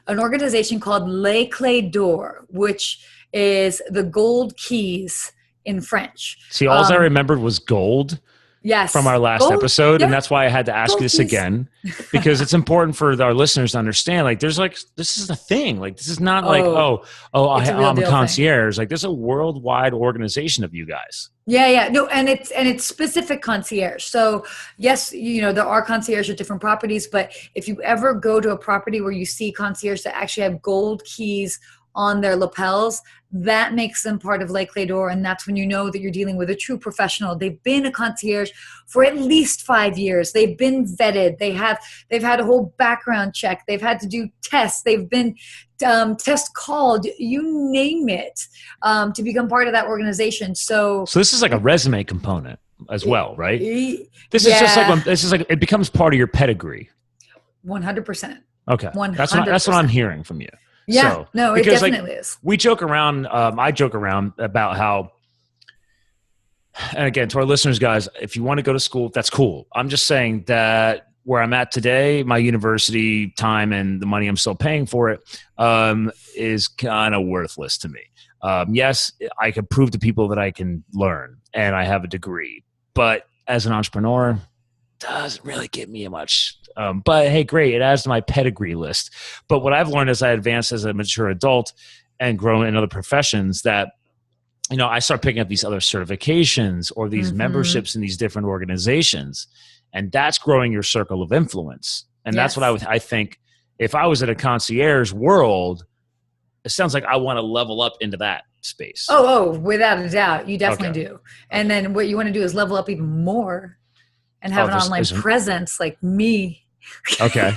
an organization called Les Clefs d'Or, which is the gold keys in French. See, all I remembered was gold. Yes. From our last episode. Yep. And that's why I had to ask you this again, because it's important for our listeners to understand, like, this is a thing. Like, this is not I'm a concierge. Thing. Like, there's a worldwide organization of you guys. Yeah. No, and it's specific concierge. So yes, there are concierge at different properties, but if you ever go to a property where you see concierge that actually have gold keys on their lapels, that makes them part of Les Clefs d'Or, and that's when you know that you're dealing with a true professional. They've been a concierge for at least 5 years. They've been vetted. They've had a whole background check. They've had to do tests. They've been test called, you name it, to become part of that organization. So this is like a resume component as well, right? This is like it becomes part of your pedigree. 100%. Okay, 100%. That's what I'm hearing from you. Yeah, it definitely is. We joke around. I joke around about how, and again, to our listeners, guys, if you want to go to school, that's cool. I'm just saying that where I'm at today, my university time and the money I'm still paying for it is kind of worthless to me. Yes, I can prove to people that I can learn and I have a degree, but as an entrepreneur, doesn't really give me much. But hey, great. It adds to my pedigree list. But what I've learned as I advance as a mature adult and grow in other professions, that, I start picking up these other certifications or these memberships in these different organizations. And that's growing your circle of influence. And that's what I think, if I was in a concierge world, it sounds like I want to level up into that space. Oh, without a doubt. You definitely do. And then what you want to do is level up even more and have an online presence like me. Okay.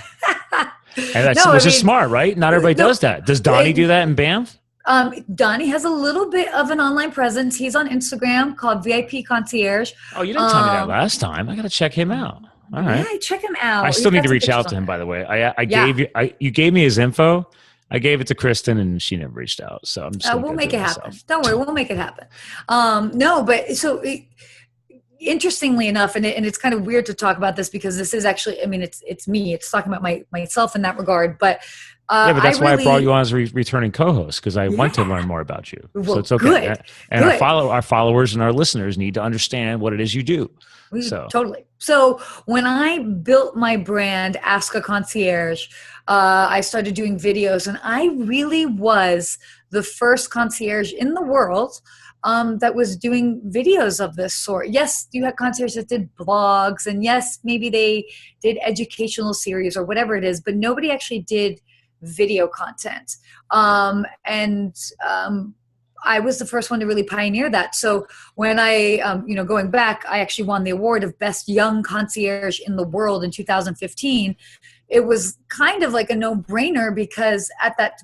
And which is smart, right? Not everybody does that. Does Donnie do that in Banff? Donnie has a little bit of an online presence. He's on Instagram called VIP Concierge. Oh, you didn't tell me that last time. I got to check him out. All right. Yeah, check him out. I still need to reach out to him, by the way. You gave me his info. I gave it to Kristen and she never reached out. So I'm just we'll make it happen. Don't worry. We'll make it happen. No, but so interestingly enough, and it's kind of weird to talk about this because this is actually, I mean, it's me. It's talking about myself in that regard. But but that's why I brought you on as a returning co-host, because I want to learn more about you. Well, so it's okay. Good. And our followers and our listeners need to understand what it is you do. Totally. So when I built my brand, Ask a Concierge, I started doing videos, and I really was the first concierge in the world that was doing videos of this sort. Yes, you had concierges that did blogs, and yes, maybe they did educational series or whatever it is, but nobody actually did video content. I was the first one to really pioneer that. So when I, going back, I actually won the award of Best Young Concierge in the World in 2015. It was kind of like a no-brainer because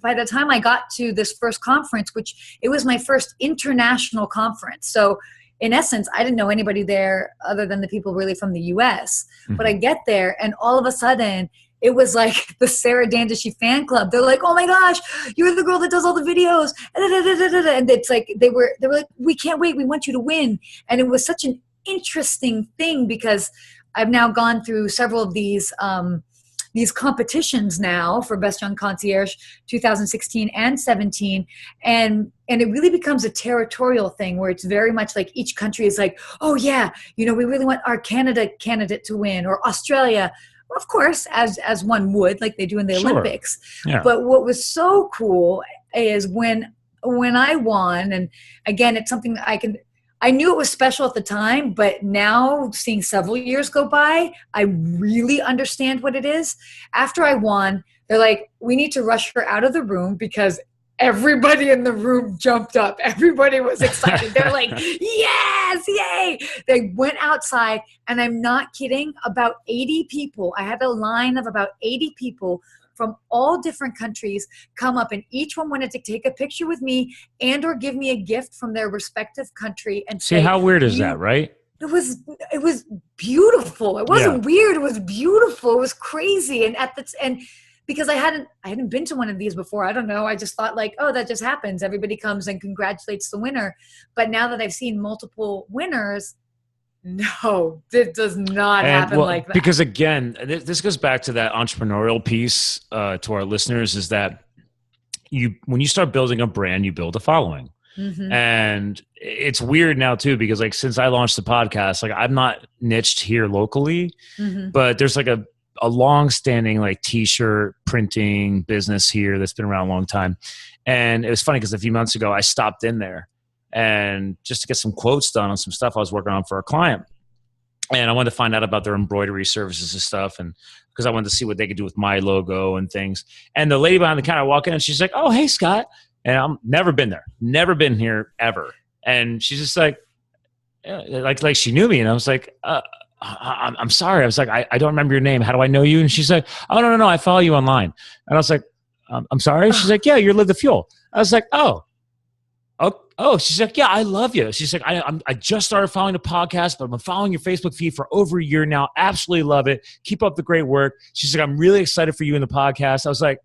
by the time I got to this first conference, which it was my first international conference. So in essence, I didn't know anybody there other than the people really from the US. Mm-hmm. But I get there and all of a sudden, it was like the Sarah Dandashy fan club. They're like, oh my gosh, you're the girl that does all the videos. And it's like, they were like, we can't wait. We want you to win. And it was such an interesting thing because I've now gone through several of these competitions now for Best Young Concierge 2016 and 17. And it really becomes a territorial thing where it's very much like each country is like, oh yeah, we really want our Canada candidate to win, or Australia. Of course, as one would, like they do in the Olympics. Yeah. But what was so cool is when I won, and again, it's something I knew it was special at the time, but now seeing several years go by, I really understand what it is. After I won, they're like, we need to rush her out of the room because everybody in the room jumped up. Everybody was excited. They're like, yes, yay. They went outside, and I'm not kidding, about 80 people. I had a line of about 80 people from all different countries come up, and each one wanted to take a picture with me and or give me a gift from their respective country. And see, how weird is that, right? It was beautiful. It wasn't weird. It was beautiful. It was crazy. And because I hadn't been to one of these before. I don't know. I just thought like, oh, that just happens. Everybody comes and congratulates the winner. But now that I've seen multiple winners, no, it does not happen like that. Because again, this goes back to that entrepreneurial piece to our listeners, is that when you start building a brand, you build a following. Mm-hmm. And it's weird now too, because like since I launched the podcast, like I'm not niched here locally, mm-hmm. but there's like a long-standing like t-shirt printing business here that's been around a long time. And it was funny because a few months ago I stopped in there and just to get some quotes done on some stuff I was working on for a client. And I wanted to find out about their embroidery services and stuff, and because I wanted to see what they could do with my logo and things. And the lady behind the counter walked in and she's like, oh, hey, Scott. And I'm never been there, never been here ever. And she's just like she knew me. And I was like, I'm sorry. I was like, I don't remember your name. How do I know you? And she's like, oh, no. I follow you online. And I was like, I'm sorry. She's like, yeah, you're Live the Fuel. I was like, oh, she's like, yeah, I love you. She's like, I just started following the podcast, but I've been following your Facebook feed for over a year now. Absolutely love it. Keep up the great work. She's like, I'm really excited for you in the podcast. I was like,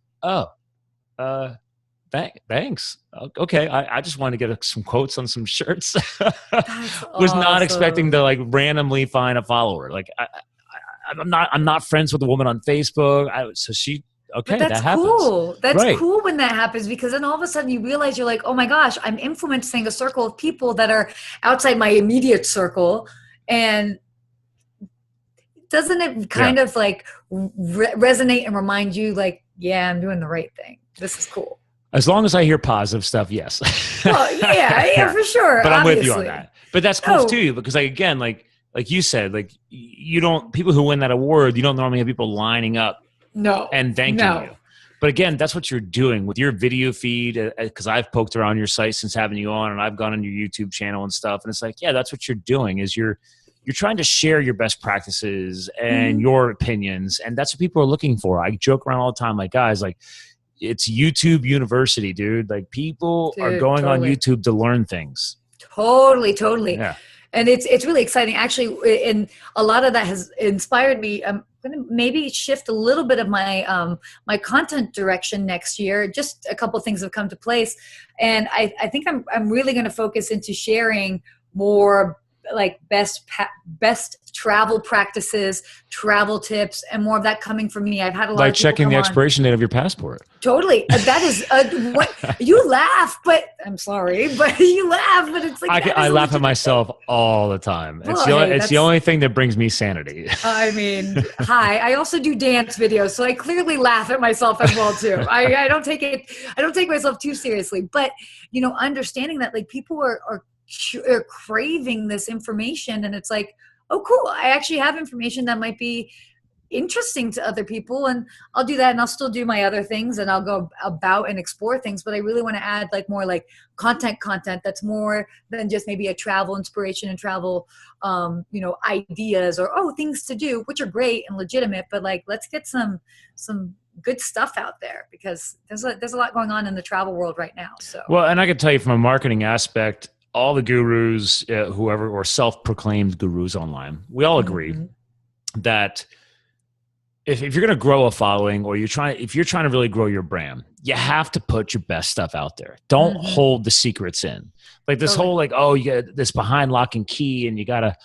thanks. Okay. I just wanted to get some quotes on some shirts. Was not expecting to like randomly find a follower. Like I'm not friends with the woman on Facebook. Okay, but that's that happens. Cool. That's cool when that happens, because then all of a sudden you realize you're like, oh my gosh, I'm influencing a circle of people that are outside my immediate circle. And doesn't it kind of like resonate and remind you like, yeah, I'm doing the right thing. This is cool. As long as I hear positive stuff, yes. Well, yeah, for sure. But I'm with you on that. But that's cool too, because like again, like you said, like people who win that award, you don't normally have people lining up. No. And thanking you. But again, that's what you're doing with your video feed, because I've poked around your site since having you on, and I've gone on your YouTube channel and stuff. And it's like, yeah, that's what you're doing, is you're trying to share your best practices and your opinions. And that's what people are looking for. I joke around all the time, like, guys, like, it's YouTube University, dude. Like people are going on YouTube to learn things. Totally. Yeah. And it's really exciting. Actually, and a lot of that has inspired me. I'm going to maybe shift a little bit of my my content direction next year. Just a couple of things have come to place. And I think I'm really going to focus into sharing more like best travel practices, travel tips, and more of that coming from me. I've had a lot like of people checking the come expiration date of your passport. Totally. That is what you laugh, but I'm sorry, but you laugh, but it's like I laugh at myself all the time. It's the only thing that brings me sanity. I mean, I also do dance videos, so I clearly laugh at myself as well too. I don't take myself too seriously, but you know, understanding that like people are craving this information, and it's like, oh cool, I actually have information that might be interesting to other people, and I'll do that, and I'll still do my other things, and I'll go about and explore things, but I really want to add like more like content that's more than just maybe a travel inspiration and travel you know, ideas or things to do, which are great and legitimate, but like let's get some good stuff out there, because there's a lot going on in the travel world right now. So well, and I can tell you from a marketing aspect, all the gurus, whoever, or self-proclaimed gurus online, we all agree that if you're going to grow a following, or if you're trying to really grow your brand, you have to put your best stuff out there. Don't hold the secrets in. Like this whole like, you get this behind lock and key, and you gotta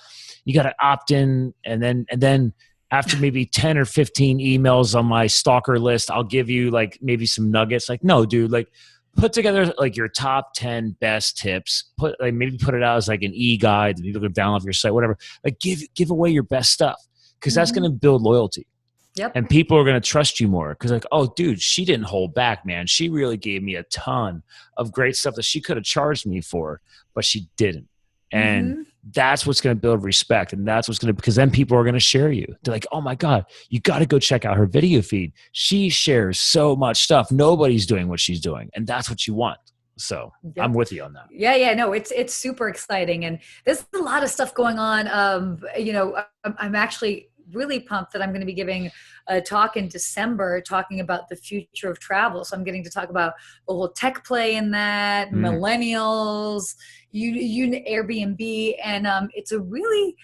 opt in, and then after maybe 10 or 15 emails on my stalker list, I'll give you like maybe some nuggets. Like, no, dude, like put together like your top 10 best tips. Maybe put it out as like an e-guide that people can download off your site, whatever. Like give away your best stuff, because that's going to build loyalty. Yep. And people are going to trust you more, because like, oh, dude, she didn't hold back, man. She really gave me a ton of great stuff that she could have charged me for, but she didn't. And that's what's going to build respect. And that's what's going to, because then people are going to share you. They're like, oh my God, you got to go check out her video feed. She shares so much stuff. Nobody's doing what she's doing. And that's what you want. So I'm with you on that. Yeah. No, it's super exciting. And there's a lot of stuff going on. You know, I'm actually really pumped that I'm going to be giving a talk in December talking about the future of travel. So I'm getting to talk about the whole tech play in that, millennials, Airbnb, and it's a really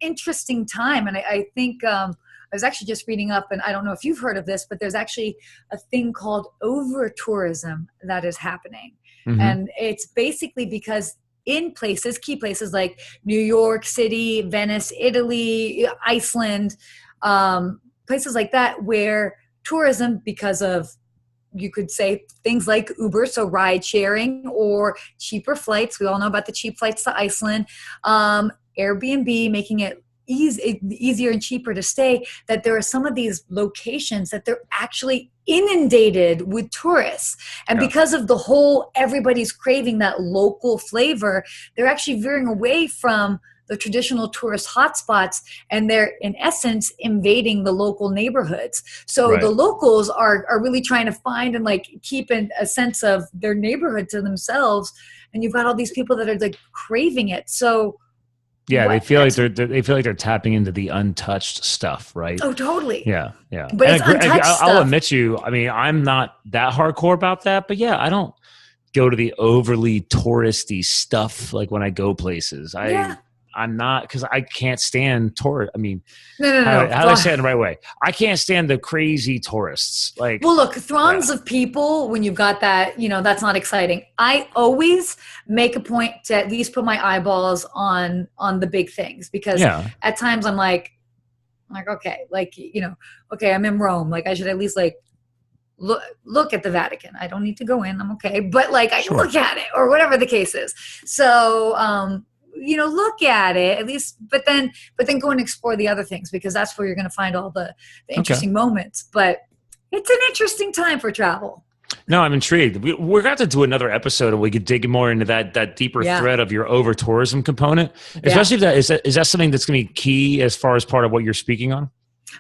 interesting time. And I think I was actually just reading up, and I don't know if you've heard of this, but there's actually a thing called over tourism that is happening, and it's basically because in key places like New York City, Venice, Italy, Iceland, places like that, where tourism, because of, you could say things like Uber, so ride sharing, or cheaper flights. We all know about the cheap flights to Iceland. Airbnb making it easier and cheaper to stay, that there are some of these locations that they're actually inundated with tourists. And because of the whole, everybody's craving that local flavor, they're actually veering away from the traditional tourist hotspots, and they're in essence invading the local neighborhoods. So the locals are really trying to find and like keep a sense of their neighborhood to themselves. And you've got all these people that are like craving it. So yeah, they feel like they're tapping into the untouched stuff, right? Oh, totally. Yeah. But it's untouched stuff. I'll admit I mean, I'm not that hardcore about that, but yeah, I don't go to the overly touristy stuff like when I go places. I'm not, because I can't stand tourists. I mean, no. How do I say it in the right way? I can't stand the crazy tourists. Like, well, look, throngs of people, when you've got that, you know, that's not exciting. I always make a point to at least put my eyeballs on the big things, because at times I'm like, okay, like, you know, okay, I'm in Rome. Like, I should at least like look at the Vatican. I don't need to go in. I'm okay. But like, I can look at it, or whatever the case is. So, you know, look at it at least, but then go and explore the other things, because that's where you're going to find all the interesting moments. But it's an interesting time for travel. No, I'm intrigued. We're going to do another episode, and we could dig more into that deeper thread of your over tourism component, especially if is that something that's going to be key as far as part of what you're speaking on?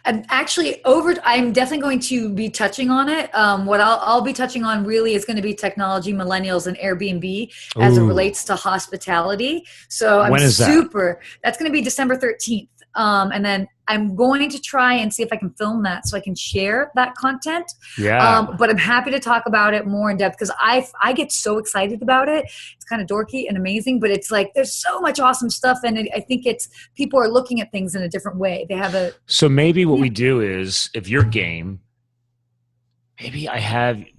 I'm definitely going to be touching on it. What I'll be touching on really is going to be technology, millennials, and Airbnb as it relates to hospitality. So when is that? That's going to be December 13th. And then I'm going to try and see if I can film that so I can share that content. Yeah. But I'm happy to talk about it more in depth because I get so excited about it. It's kind of dorky and amazing, but it's like there's so much awesome stuff, and I think it's people are looking at things in a different way. They have a So maybe what we do is, if you're game, maybe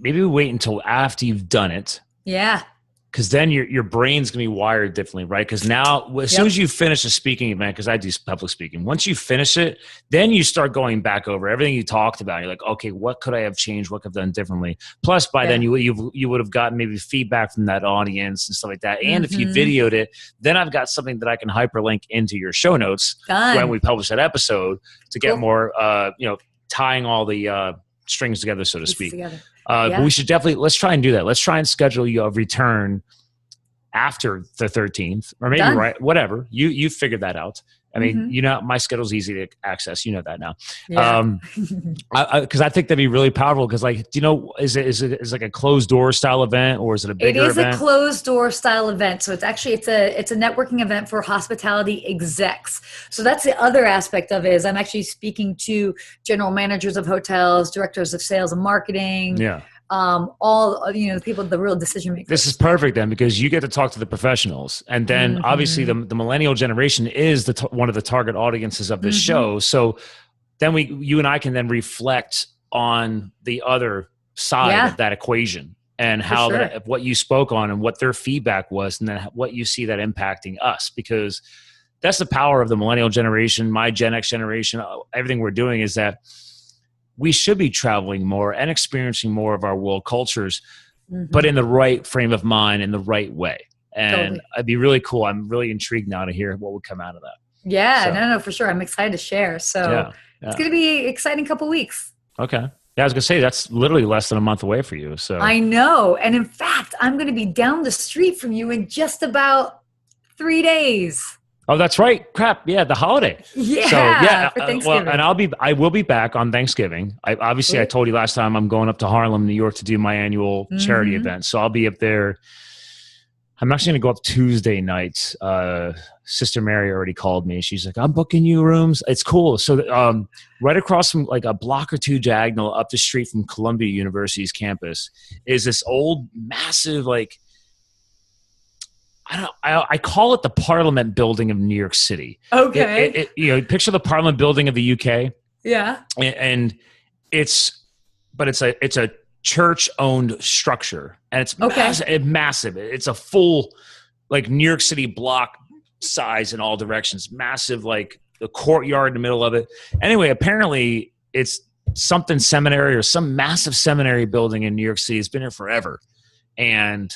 we wait until after you've done it. Yeah. Because then your brain's going to be wired differently, right? Because now, as soon as you finish a speaking event, because I do public speaking, once you finish it, then you start going back over everything you talked about. You're like, okay, what could I have changed? What could I have done differently? Plus, by then you would have gotten maybe feedback from that audience and stuff like that. And if you videoed it, then I've got something that I can hyperlink into your show notes when we publish that episode to get more, tying all the strings together, so to speak. But we should let's try and do that. Let's try and schedule you a return after the 13th, or maybe whatever. You figured that out. I mean, my schedule's easy to access. You know that now. Yeah. Because I think that'd be really powerful. Because, like, do you know, is it like a closed door style event, or is it a bigger event? It is a closed door style event. So it's actually it's a networking event for hospitality execs. So that's the other aspect of it. Is I'm actually speaking to general managers of hotels, directors of sales and marketing. Yeah. All the people, the real decision makers. This is perfect then, because you get to talk to the professionals, and then obviously the millennial generation is one of the target audiences of this show. So then you and I can then reflect on the other side of that equation, and how what you spoke on and what their feedback was, and then what you see that impacting us, because that's the power of the millennial generation, my Gen X generation. Everything we're doing is that we should be traveling more and experiencing more of our world cultures, but in the right frame of mind, in the right way. And it'd be really cool. I'm really intrigued now to hear what would come out of that. Yeah, no, for sure. I'm excited to share. So it's going to be an exciting couple weeks. Okay. Yeah, I was going to say, that's literally less than a month away for you. So I know. And in fact, I'm going to be down the street from you in just about 3 days. Oh, that's right. Crap. Yeah, the holiday. Yeah. So, for Thanksgiving. And I will be back on Thanksgiving. I told you last time I'm going up to Harlem, New York to do my annual charity event. So I'll be up there. I'm actually going to go up Tuesday night. Sister Mary already called me. She's like, I'm booking you rooms. It's cool. So right across from, like, a block or two diagonal up the street from Columbia University's campus is this old, massive, like, I call it the Parliament Building of New York City. Okay. Picture the Parliament Building of the UK. Yeah. And it's a church-owned structure, and it's massive. It's a full, like, New York City block size in all directions. Massive, like the courtyard in the middle of it. Anyway, apparently it's something seminary or some massive seminary building in New York City. It's been here forever, and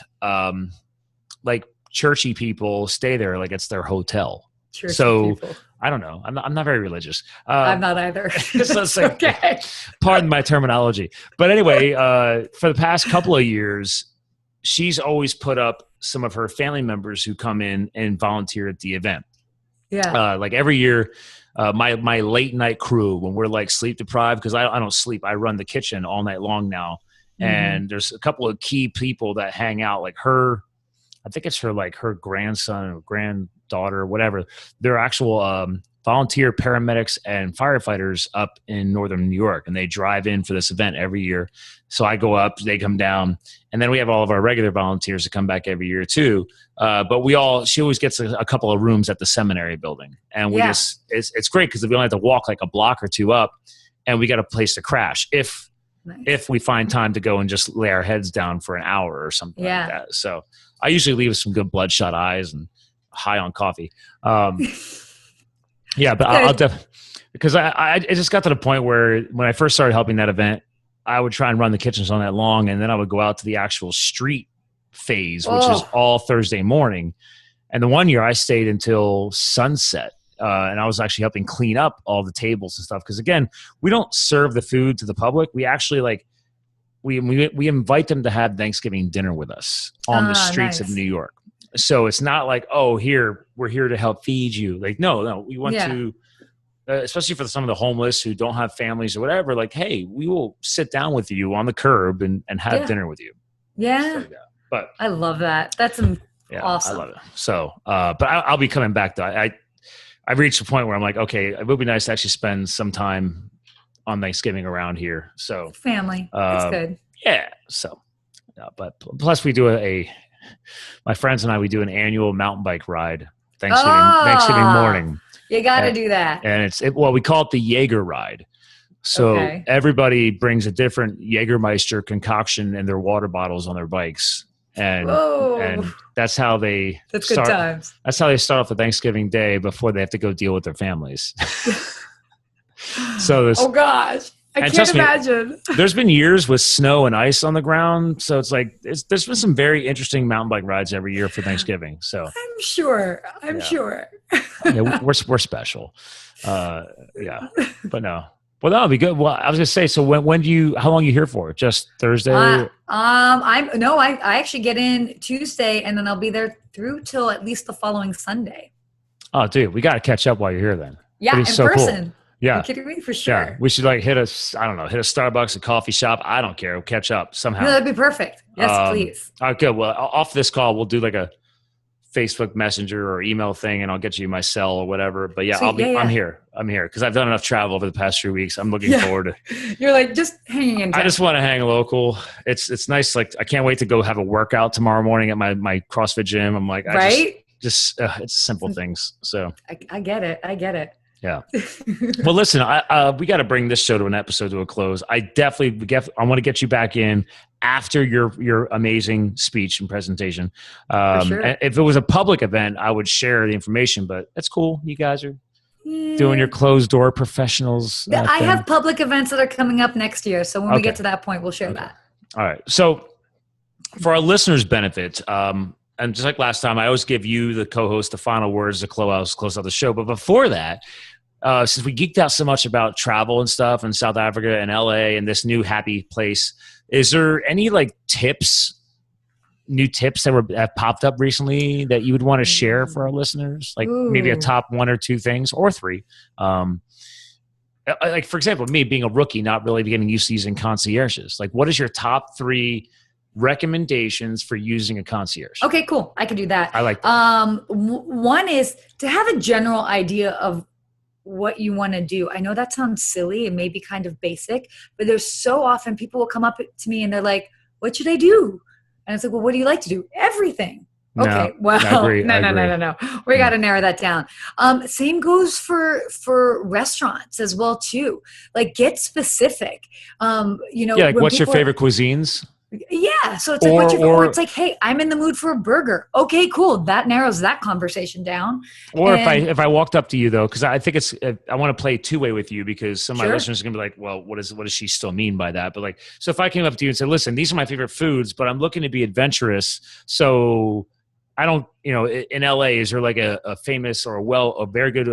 like, churchy people stay there like it's their hotel. Churchy people. I don't know. I'm not very religious. I'm not either. So it's like, okay. Pardon my terminology. But anyway, for the past couple of years, she's always put up some of her family members who come in and volunteer at the event. Yeah. Like every year, my late night crew, when we're like sleep deprived, because I don't sleep. I run the kitchen all night long now. And there's a couple of key people that hang out, like her. I think it's her grandson or granddaughter or whatever. They're actual volunteer paramedics and firefighters up in northern New York, and they drive in for this event every year. So I go up, they come down, and then we have all of our regular volunteers that come back every year too. But she always gets a couple of rooms at the seminary building, and it's great because we only have to walk like a block or two up, and we got a place to crash if we find time to go and just lay our heads down for an hour or something like that. So I usually leave with some good bloodshot eyes and high on coffee. But I'll definitely, because I just got to the point where when I first started helping that event, I would try and run the kitchens all night long, and then I would go out to the actual street phase, which is all Thursday morning. And the one year I stayed until sunset, and I was actually helping clean up all the tables and stuff. Because again, we don't serve the food to the public. We actually we invite them to have Thanksgiving dinner with us on the streets of New York. So it's not like, we're here to help feed you. Like, no, we want to, especially for some of the homeless who don't have families or whatever, like, hey, we will sit down with you on the curb and have dinner with you. Yeah. So, but I love that. That's awesome. I love it. So, but I'll be coming back though. I've reached a point where I'm like, okay, it would be nice to actually spend some time on Thanksgiving around here. So Family. That's good. yeah. So, but plus we do my friends and I, we do an annual mountain bike ride Thanksgiving morning. You got to do that. And we call it the Jaeger ride. So everybody brings a different Jägermeister concoction in their water bottles on their bikes. And that's how they start. Good times. That's how they start off the Thanksgiving day before they have to go deal with their families. So oh gosh, I can't imagine. There's been years with snow and ice on the ground, so it's like there's been some very interesting mountain bike rides every year for Thanksgiving. So I'm sure. We're special. Yeah, but no. Well, that'll be good. Well, I was gonna say. So how long are you here for? Just Thursday? I actually get in Tuesday, and then I'll be there through till at least the following Sunday. Oh, dude, we got to catch up while you're here then. Yeah, in person. Cool. Yeah. Are you kidding me? For sure. Yeah. We should hit a Starbucks, a coffee shop. I don't care. We'll catch up somehow. No, that'd be perfect. Yes, please. All right, good. Well, off this call, we'll do like a Facebook Messenger or email thing, and I'll get you my cell or whatever. But yeah, I'm here because I've done enough travel over the past 3 weeks. I'm looking forward to. You're like just hanging in. I just want to hang local. It's nice. Like I can't wait to go have a workout tomorrow morning at my CrossFit gym. I'm like, it's simple things. So I get it. Yeah. Well, listen, we got to bring this show to a close. I want to get you back in after your amazing speech and presentation. Sure. And if it was a public event, I would share the information, but that's cool. You guys are doing your closed door professionals. I have public events that are coming up next year. So when we get to that point, we'll share that. All right. So for our listeners' benefit, and just like last time, I always give you, the co-host, the final words to close out the show. But before that, since we geeked out so much about travel and stuff in South Africa and LA and this new happy place, is there any new tips that have popped up recently that you would want to share for our listeners? Like maybe a top 1 or 2 things, or 3. Like for example, me being a rookie, not really getting used to using concierges. Like, what is your top 3 recommendations for using a concierge? Okay, cool. I can do that. I like that. One is to have a general idea of what you want to do. I know that sounds silly and maybe kind of basic, but there's so often people will come up to me and they're like, what should I do? And it's like, well, what do you like to do? Everything. Okay. Well, no. We got to narrow that down. Same goes for restaurants as well too. Like, get specific. Like what's your favorite cuisines? Yeah. So it's like, it's like, hey, I'm in the mood for a burger. Okay, cool. That narrows that conversation down. Or if I walked up to you though, because I think I want to play 2-way with you, because some of my listeners are gonna be like, well, what does she still mean by that? But like, so if I came up to you and said, listen, these are my favorite foods, but I'm looking to be adventurous. So I don't, in LA, is there like a famous or a very good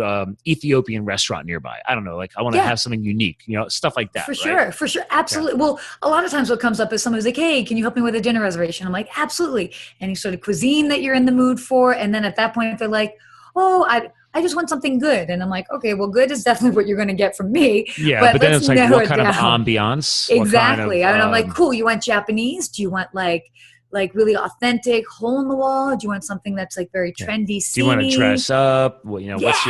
Ethiopian restaurant nearby? I don't know. Like, I want to have something unique, stuff like that. For sure. Absolutely. Yeah. Well, a lot of times what comes up is someone's like, hey, can you help me with a dinner reservation? I'm like, absolutely. Any sort of cuisine that you're in the mood for. And then at that point, they're like, oh, I just want something good. And I'm like, okay, well, good is definitely what you're going to get from me. Yeah, but then it's like, what kind of ambiance? Exactly. I'm like, cool. You want Japanese? Do you want like really authentic, hole in the wall? Do you want something that's like very trendy? Do you want to dress up? Well, what's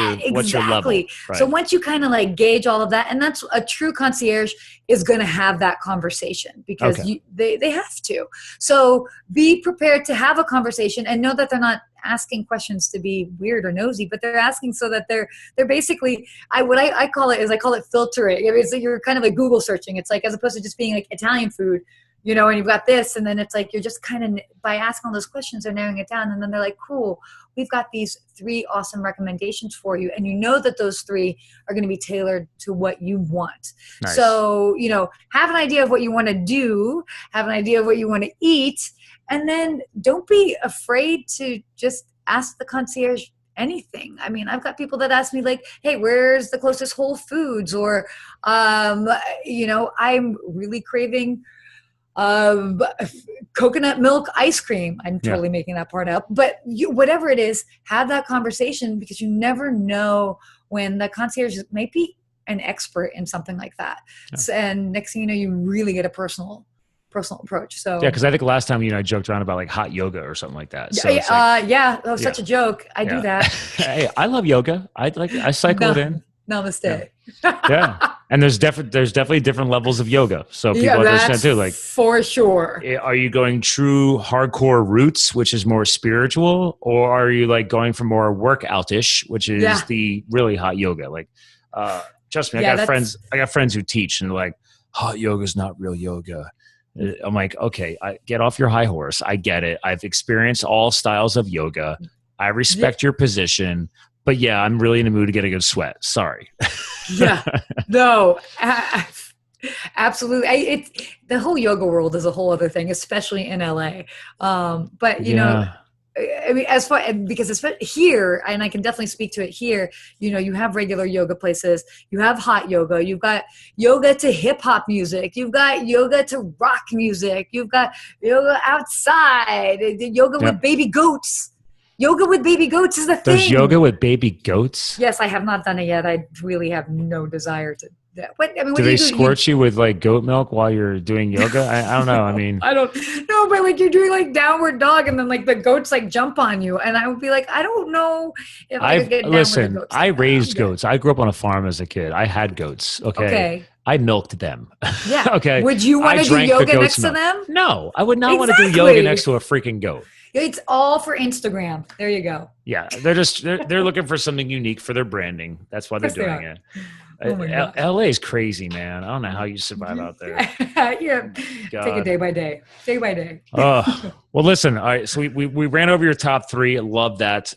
your level? Right. So once you kind of like gauge all of that, and that's a true concierge is going to have that conversation, because they have to. So be prepared to have a conversation and know that they're not asking questions to be weird or nosy, but they're asking so that they're basically, I call it filtering. I mean, so you're kind of like Google searching. It's like, as opposed to just being like Italian food, and you've got this, and then it's like, you're just kind of, by asking all those questions, they're narrowing it down. And then they're like, cool, we've got these 3 awesome recommendations for you. And that those 3 are going to be tailored to what you want. Nice. So, have an idea of what you want to do, have an idea of what you want to eat, and then don't be afraid to just ask the concierge anything. I mean, I've got people that ask me like, hey, where's the closest Whole Foods? Or, I'm really craving coconut milk ice cream. I'm totally making that part up, but whatever it is, have that conversation, because you never know when the concierge might be an expert in something like that. And next thing you know, you really get a personal personal approach. So yeah, because I think last time you and I joked around about like hot yoga or something like that. So that was such a joke. I do that. Hey, I love yoga. I cycle it in. Namaste. Yeah. And there's definitely different levels of yoga. So people understand too. Like for sure. Are you going true hardcore roots, which is more spiritual, or are you like going for more workout-ish, which is the really hot yoga? Like trust me, I got friends who teach and they're like, hot yoga is not real yoga. I'm like, okay, get off your high horse. I get it. I've experienced all styles of yoga. I respect your position. But yeah, I'm really in the mood to get a good sweat. Sorry. No, absolutely. The whole yoga world is a whole other thing, especially in LA. But you know, I mean, because especially here, and I can definitely speak to it here. You know, you have regular yoga places. You have hot yoga. You've got yoga to hip hop music. You've got yoga to rock music. You've got yoga outside. Yoga with baby goats. Yoga with baby goats is the thing. There's yoga with baby goats? Yes, I have not done it yet. I really have no desire to. Do they squirt you with like goat milk while you're doing yoga? I don't know. I mean, I don't know, but like you're doing like downward dog, and then like the goats like jump on you, and I would be like, I don't know if I could get down with the goats. I raised goats. I grew up on a farm as a kid. I had goats. Okay. I milked them. Yeah. Okay. Would you want to do yoga next to them? No, I would not want to do yoga next to a freaking goat. It's all for Instagram. There you go. Yeah, they're looking for something unique for their branding. That's why they're doing it. LA is crazy, man. I don't know how you survive out there. Yeah, take it day by day. Day by day. Well, listen. All right, so we ran over your top three. Love that.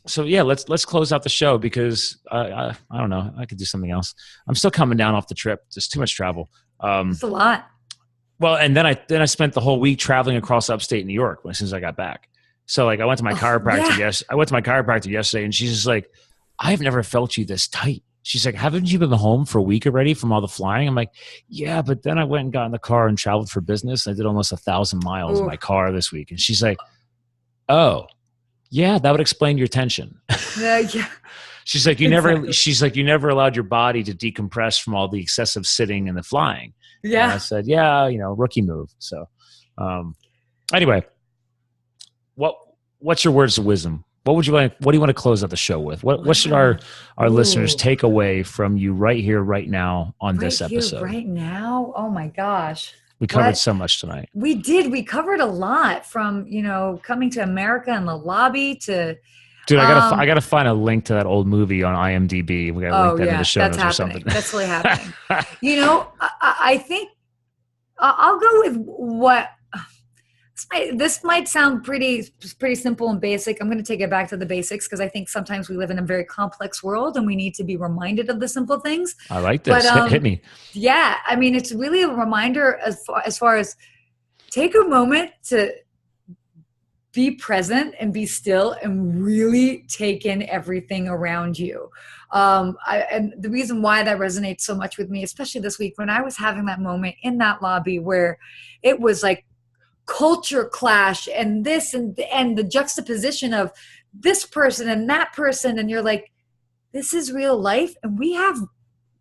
So yeah, let's close out the show because I don't know. I could do something else. I'm still coming down off the trip. There's too much travel. It's a lot. Well, and then I spent the whole week traveling across upstate New York as soon as I got back. So like I went to my chiropractor. I went to my chiropractor yesterday, and she's just like, I've never felt you this tight. She's like, haven't you been home for a week already from all the flying? I'm like, yeah, but then I went and got in the car and traveled for business. I did almost 1,000 miles in my car this week. And she's like, oh, yeah, that would explain your tension. Yeah. She's like, you never allowed your body to decompress from all the excessive sitting and the flying. Yeah. And I said, yeah, rookie move. So anyway, what's your words of wisdom? What do you want to close out the show with? What should our listeners take away from you right here, right now on this episode? Right now? Oh my gosh. We covered so much tonight. We did. We covered a lot from, coming to America and the lobby to. Dude, I gotta find a link to that old movie on IMDb. We gotta link that in the show notes or something. That's really happening. I think I'll go with what. This might sound pretty simple and basic. I'm going to take it back to the basics because I think sometimes we live in a very complex world and we need to be reminded of the simple things. I like this. But, hit me. Yeah. I mean, it's really a reminder as far as take a moment to be present and be still and really take in everything around you. And the reason why that resonates so much with me, especially this week, when I was having that moment in that lobby where it was like, culture clash and this and the juxtaposition of this person and that person, and you're like, this is real life, and we have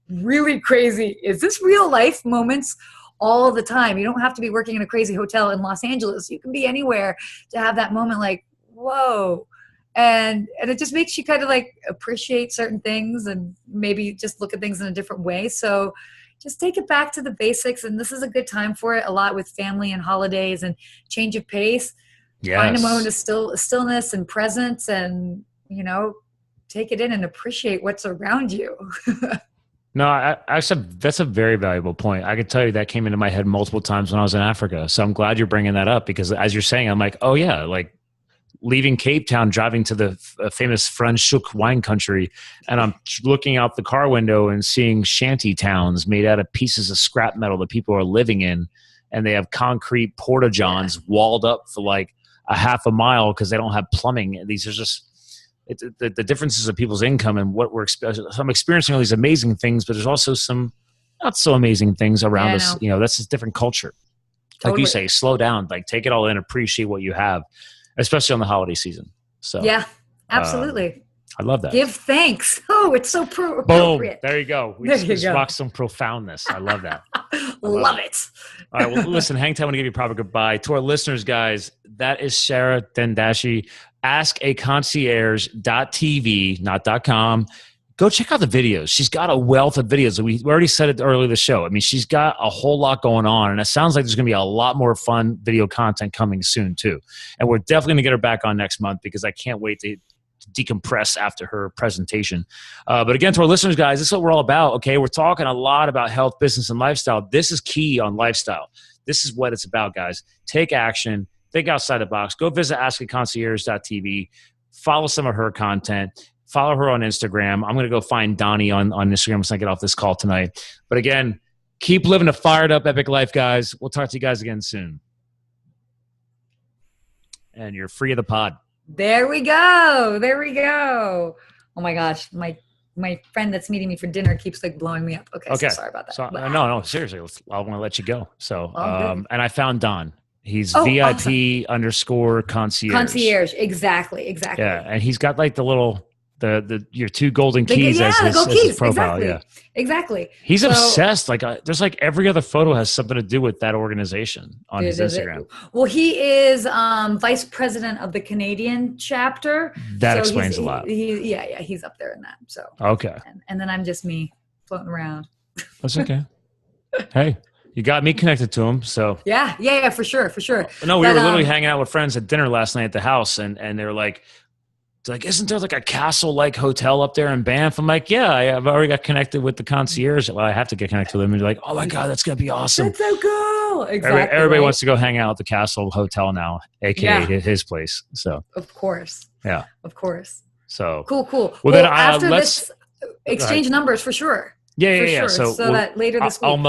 really crazy, is this real life moments all the time. You don't have to be working in a crazy hotel in Los Angeles. You can be anywhere to have that moment like, whoa. And it just makes you kind of like appreciate certain things and maybe just look at things in a different way. So just take it back to the basics. And this is a good time for it, a lot with family and holidays and change of pace. Yes. Find a moment of stillness and presence and, take it in and appreciate what's around you. No, that's a very valuable point. I could tell you that came into my head multiple times when I was in Africa. So I'm glad you're bringing that up because as you're saying, I'm like, oh yeah, like leaving Cape Town, driving to the famous Franschhoek wine country, and I'm looking out the car window and seeing shanty towns made out of pieces of scrap metal that people are living in, and they have concrete porta-johns walled up for like a half a mile because they don't have plumbing. These are just the differences of people's income and what we're experiencing. So I'm experiencing all these amazing things, but there's also some not so amazing things around us. That's a different culture. Totally. Like you say, slow down, like take it all in, appreciate what you have, especially on the holiday season. So yeah, absolutely. I love that. Give thanks. Oh, it's so Boom. appropriate. There you go. We just rock some profoundness. I love that. Love it. All right. Well, listen, hang tight. I want to give you a proper goodbye. To our listeners, guys, that is Sarah Dandashy. AskAConcierge.tv, not .com. Go check out the videos. She's got a wealth of videos. We already said it earlier in the show. I mean, she's got a whole lot going on, and it sounds like there's going to be a lot more fun video content coming soon, too. And we're definitely going to get her back on next month because I can't wait to decompress after her presentation. But again, to our listeners, guys, this is what we're all about, okay? We're talking a lot about health, business, and lifestyle. This is key on lifestyle. This is what it's about, guys. Take action. Think outside the box. Go visit AskAConcierge.tv. Follow some of her content. Follow her on Instagram. I'm going to go find Donnie on Instagram once I get off this call tonight. But again, keep living a fired up, epic life, guys. We'll talk to you guys again soon. And you're free of the pod. There we go. There we go. Oh my gosh. My friend that's meeting me for dinner keeps like blowing me up. Okay. So sorry about that. So, no, seriously. I want to let you go. So, and I found Don. He's VIP awesome. _concierge. Concierge. Exactly. Yeah. And he's got like the little, your two golden keys as his profile. Exactly. He's obsessed. Like there's like every other photo has something to do with that organization on his Instagram. Well, he is vice president of the Canadian chapter. That explains a lot. He's up there in that. So okay. And then I'm just me floating around. That's okay. Hey. You got me connected to him, so yeah, for sure. No, we were literally hanging out with friends at dinner last night at the house, and they were like, isn't there like a castle-like hotel up there in Banff? I'm like, yeah, I've already got connected with the concierge. Well, I have to get connected with him. And you're like, oh my God, that's gonna be awesome. That's so cool. Exactly. Everybody wants to go hang out at the Castle Hotel now, aka his place. So of course, of course. So cool. Well, then after this, exchange numbers for sure. Yeah. So that later this week.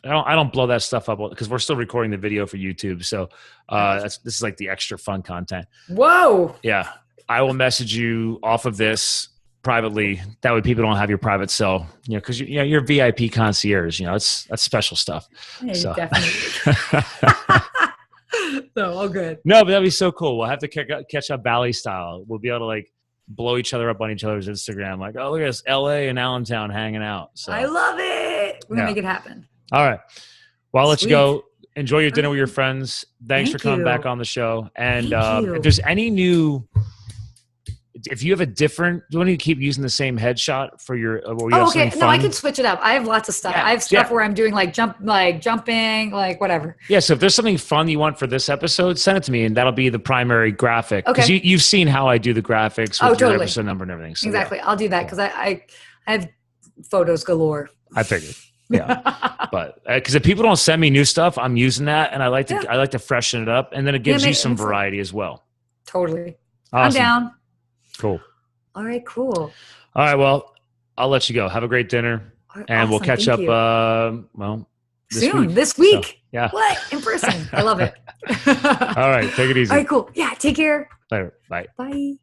I don't blow that stuff up because we're still recording the video for YouTube. So this is like the extra fun content. Whoa. Yeah. I will message you off of this privately. That way people don't have your private cell, because you're VIP concierge, that's special stuff. Yeah, so. Definitely. No, all good. No, but that'd be so cool. We'll have to catch up Bali style. We'll be able to like blow each other up on each other's Instagram. Like, oh, look at us, LA and Allentown hanging out. So I love it. We're going to make it happen. All right. Well, I'll let you go. Enjoy your dinner with your friends. Thanks for coming back on the show. And if there's any new, if you have a different, do you want to keep using the same headshot for your? Okay. No, I can switch it up. I have lots of stuff. I have stuff where I'm doing jumping, whatever. Yeah. So if there's something fun you want for this episode, send it to me, and that'll be the primary graphic. Because you've seen how I do the graphics with your episode number and everything. So, exactly. I'll do that because I have photos galore. I figured. Yeah, but because if people don't send me new stuff, I'm using that, and I like to freshen it up, and then it gives you some variety as well. Totally, awesome. I'm down. Cool. All right, cool. All right, well, I'll let you go. Have a great dinner, and we'll catch up. This week. So, yeah. What in person? I love it. All right, take it easy. All right, cool. Yeah, take care. Later. Bye. Bye.